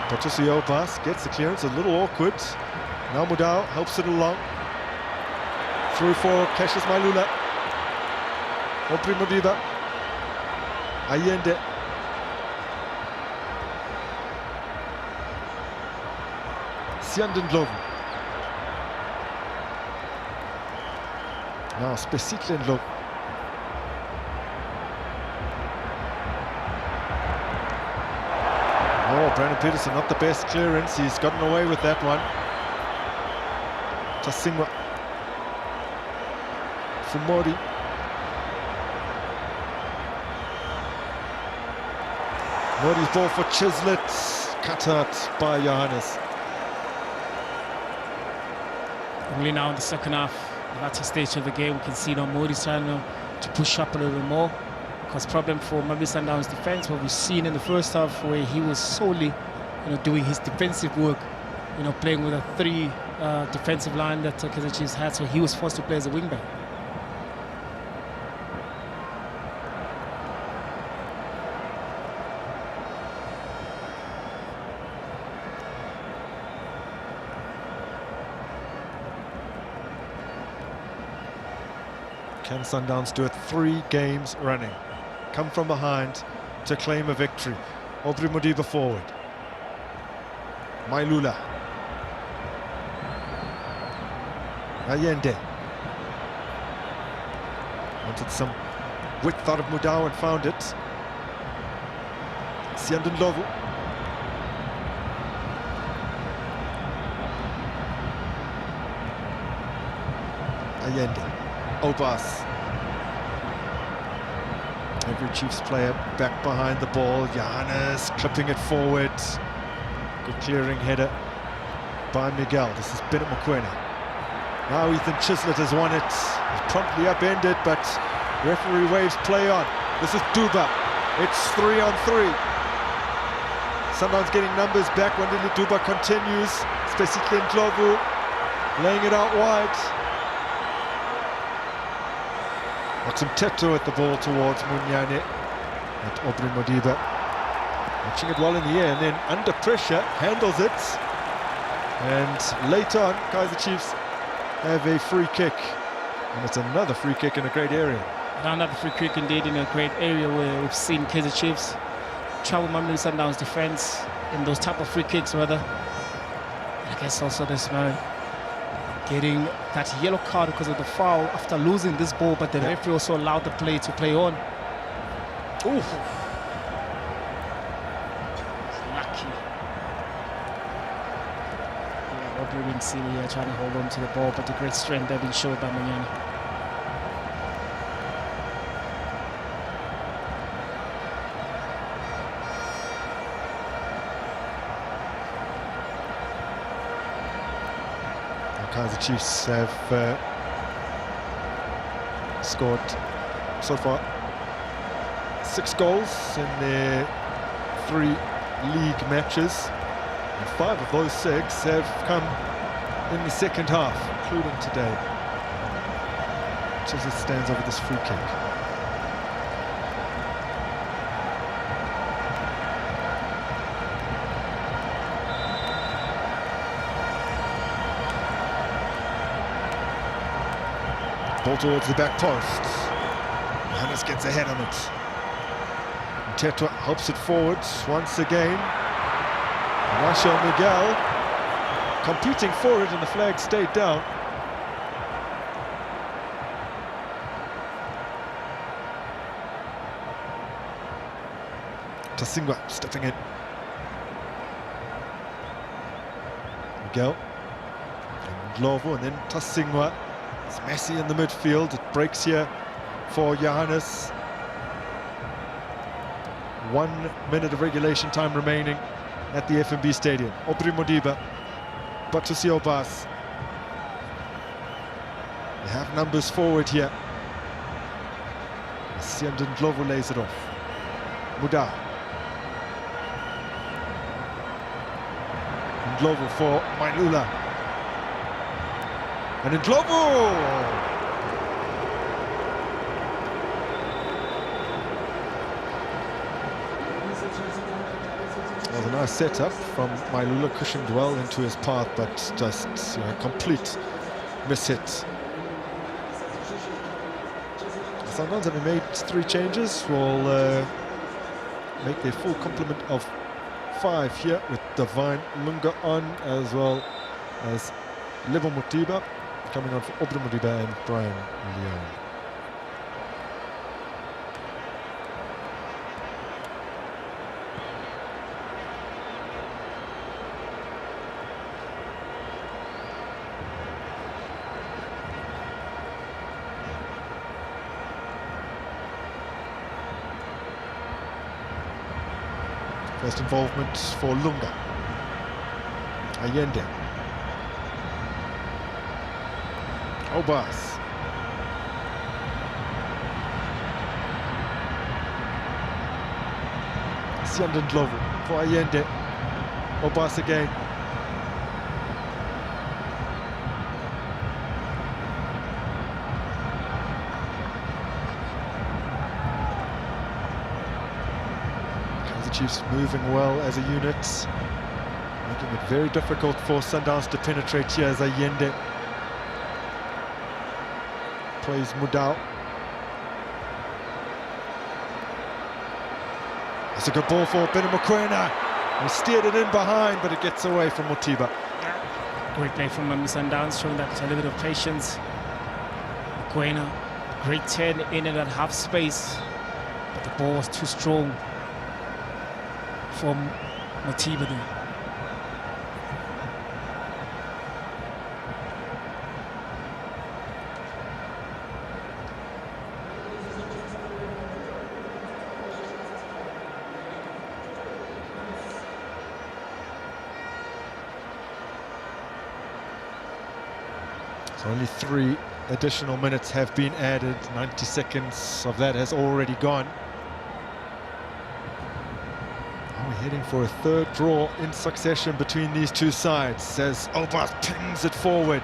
Patricio Obas gets the clearance, a little awkward. Now Mudau helps it along. Through for Cassius Mailula. Opri Modiba. Allende. Sianden Gloven. Now Spesitle Ndlovu. Oh, Brandon Peterson, not the best clearance. He's gotten away with that one. Tasingwa. Fumori. Modi's ball for Chislett. Cut out by Johannes. Only now in the second half, the latter stage of the game, we can see now Modi's trying to push up a little bit more. Because problem for Mamelodi Sundowns defense, what we've seen in the first half, where he was solely, doing his defensive work, playing with a 3 defensive line that Kaizer Chiefs had, so he was forced to play as a wingback. Can Sundowns do it 3 games running? Come from behind to claim a victory. Aubrey Modiba forward. Mailula. Allende. Wanted some width out of Mudau and found it. Siandun Ndlovu. Allende. Obas. Every Chiefs player back behind the ball. Johannes clipping it forward. Good clearing header by Miguel. This is Bennett Mokoena. Now Ethan Chislett has won it. He's promptly upended, but referee waves play on. This is Duba. It's 3-on-3. Sundowns getting numbers back. Wandile Duba continues. Spesitle Ndlovu laying it out wide. Maxim Teto at the ball towards Munyane and Aubrey Modiba. Watching it well in the air and then under pressure, handles it. And later on, Kaizer Chiefs have a free kick. And it's another free kick in a great area. Another free kick indeed in a great area where we've seen Kaizer Chiefs trouble Mamelodi Sundowns defense in those type of free kicks rather. And I guess also this man getting that yellow card because of the foul after losing this ball, but the referee also allowed the play to play on. Ooh. Lucky. Yeah, Aubrey Winsili here trying to hold on to the ball, but the great strength there being showed by Munyane. Kaizer Chiefs have scored so far 6 goals in their 3 league matches, and 5 of those 6 have come in the second half, including today. Chislett stands over this free kick. Ball towards the back post. Johannes gets ahead on it. Tetra helps it forward once again. Marshall Miguel competing for it, and the flag stayed down. Tasingwa stepping in. Miguel. And Ndlovu, and then Tasingwa. It's messy in the midfield. It breaks here for Johannes. 1 minute of regulation time remaining at the FNB Stadium. Aubrey Modiba, Batusi Obas. They have numbers forward here. Siandun Ndlovu lays it off. Mudau. Ndlovu for Mailula. And Ndlovu! That was a nice setup from Mailula, cushioned well into his path, but just a complete miss-hit. Sundowns having made 3 changes will make their full complement of 5 here, with Divine Lunga on, as well as Lebo Mutiba. coming on for Obra Modiba and Brian Leon. First involvement for Lunga. Allende. Obas. Siandan Glovo for Allende. Obas again. Chiefs moving well as a unit, making it very difficult for Sundowns to penetrate here as Allende plays Mudau. It's a good ball for Bena Mokoena. He steered it in behind, but it gets away from Motiba. Great play from Mamelodi Sundowns, showing that a little bit of patience. Mokoena, great turn in that half space, but the ball was too strong from Motiba there. So only 3 additional minutes have been added. 90 seconds of that has already gone. We're heading for a third draw in succession between these two sides as Obas pings it forward.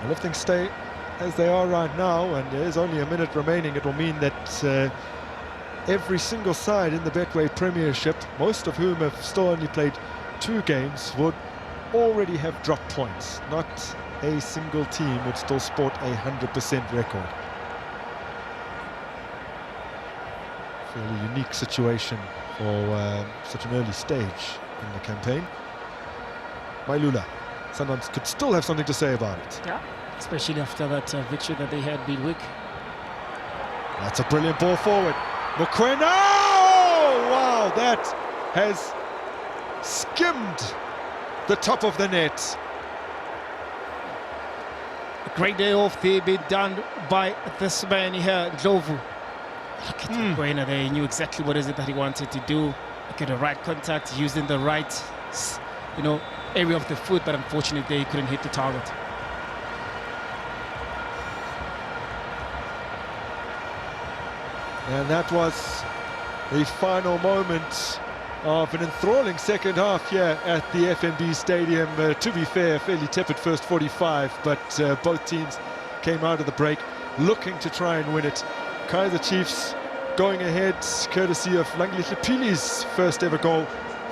And if things stay as they are right now, and there is only a minute remaining, it will mean that every single side in the Betway Premiership, most of whom have still only played 2 games, would already have dropped points. Not a single team would still sport a 100% record. Fairly unique situation for such an early stage in the campaign. Mailula, Sundowns could still have something to say about it. Yeah, especially after that victory that they had midweek. That's a brilliant ball forward. Mokoena! Oh, wow, that has skimmed the top of the net. A great day off there being done by this man here, Glovo. Look at Mokoena there, he knew exactly what is it that he wanted to do. Look at the right contact, using the right, area of the foot, but unfortunately he couldn't hit the target. And that was the final moment of an enthralling second half here at the FNB Stadium. To be fair, fairly tepid first 45, but both teams came out of the break looking to try and win it. Kaizer Chiefs going ahead courtesy of Langlihle Pili's first ever goal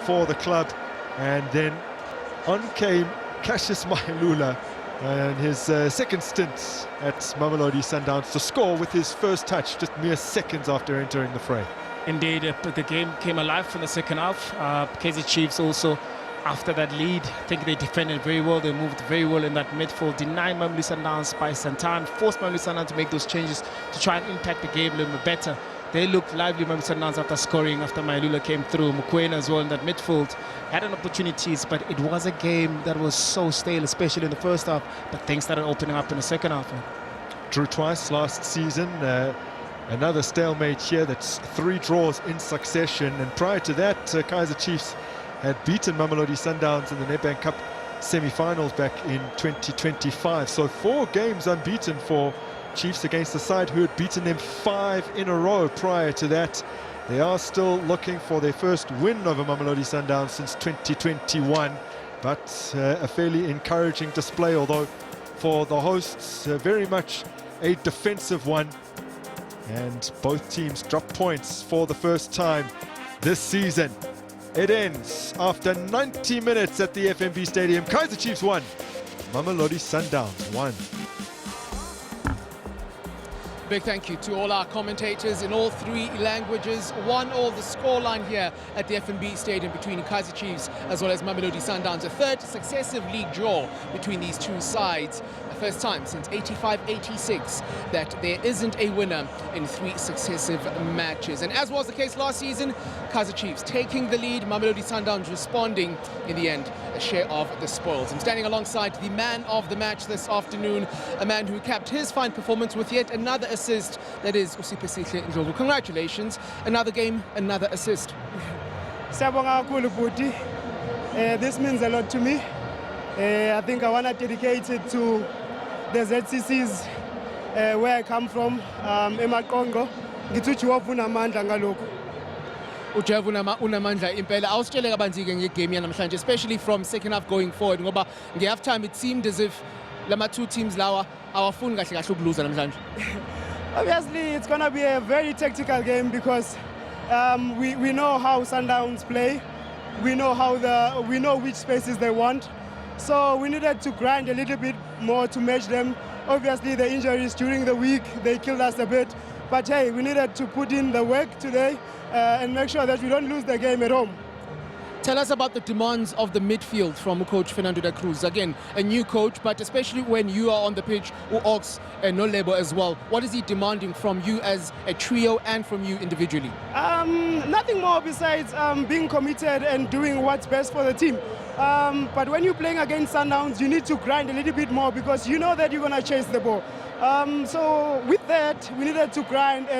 for the club, and then on came Cassius Mailula and his second stint at Mamelodi Sundowns to score with his first touch just mere seconds after entering the fray. Indeed, the game came alive from the second half. Kaizer Chiefs also, after that lead, I think they defended very well. They moved very well in that midfield, denied Mamelodi Sundowns by Santan, forced Mamelodi Sundowns to make those changes to try and impact the game a little bit better. They looked lively, Mamelodi Sundowns, after scoring, after Mailula came through. Mokoena as well in that midfield had an opportunities, but it was a game that was so stale, especially in the first half. But things started opening up in the second half. Drew twice last season. Another stalemate here. That's 3 draws in succession. And prior to that, Kaizer Chiefs had beaten Mamelodi Sundowns in the Nedbank Cup semi-finals back in 2025. So 4 games unbeaten for Chiefs against the side who had beaten them 5 in a row prior to that. They are still looking for their first win over Mamelodi Sundowns since 2021, but a fairly encouraging display, although for the hosts very much a defensive one, and both teams drop points for the first time this season. It ends after 90 minutes at the FNB Stadium. Kaizer Chiefs 1, Mamelodi Sundowns 1. Big thank you to all our commentators in all 3 languages. 1-1 the scoreline here at the F&B Stadium between Kaizer Chiefs as well as Mamelodi Sundowns. A third successive league draw between these two sides. The first time since 85-86 that there isn't a winner in 3 successive matches. And as was the case last season, Kaizer Chiefs taking the lead, Mamelodi Sundowns responding in the end, a share of the spoils. I'm standing alongside the man of the match this afternoon, a man who capped his fine performance with yet another assist, that is Usipesihle Ndlovu. Congratulations, another game, another assist. Siyabonga kakhulu bhuti. This means a lot to me. I think I want to dedicate it to the ZCCs where I come from, eMaqongo. Ngithi uJehova unamandla ngalokho. uJehova unamandla impela. Awusitshele kabanzi ke ngegame yanamhlanje, especially from second half going forward, ngoba nge-half time it seemed as if lama 2 teams lawa awafuni kahle kahle ukuluza namhlanje. Obviously, it's going to be a very tactical game because we know how Sundowns play. We know which spaces they want. So we needed to grind a little bit more to match them. Obviously, the injuries during the week, they killed us a bit. But hey, we needed to put in the work today and make sure that we don't lose the game at home. Tell us about the demands of the midfield from Coach Fernando da Cruz. Again, a new coach, but especially when you are on the pitch, Ox and Nolebo as well. What is he demanding from you as a trio and from you individually? Nothing more besides being committed and doing what's best for the team. But when you're playing against Sundowns, you need to grind a little bit more because you know that you're going to chase the ball. So with that, we needed to grind and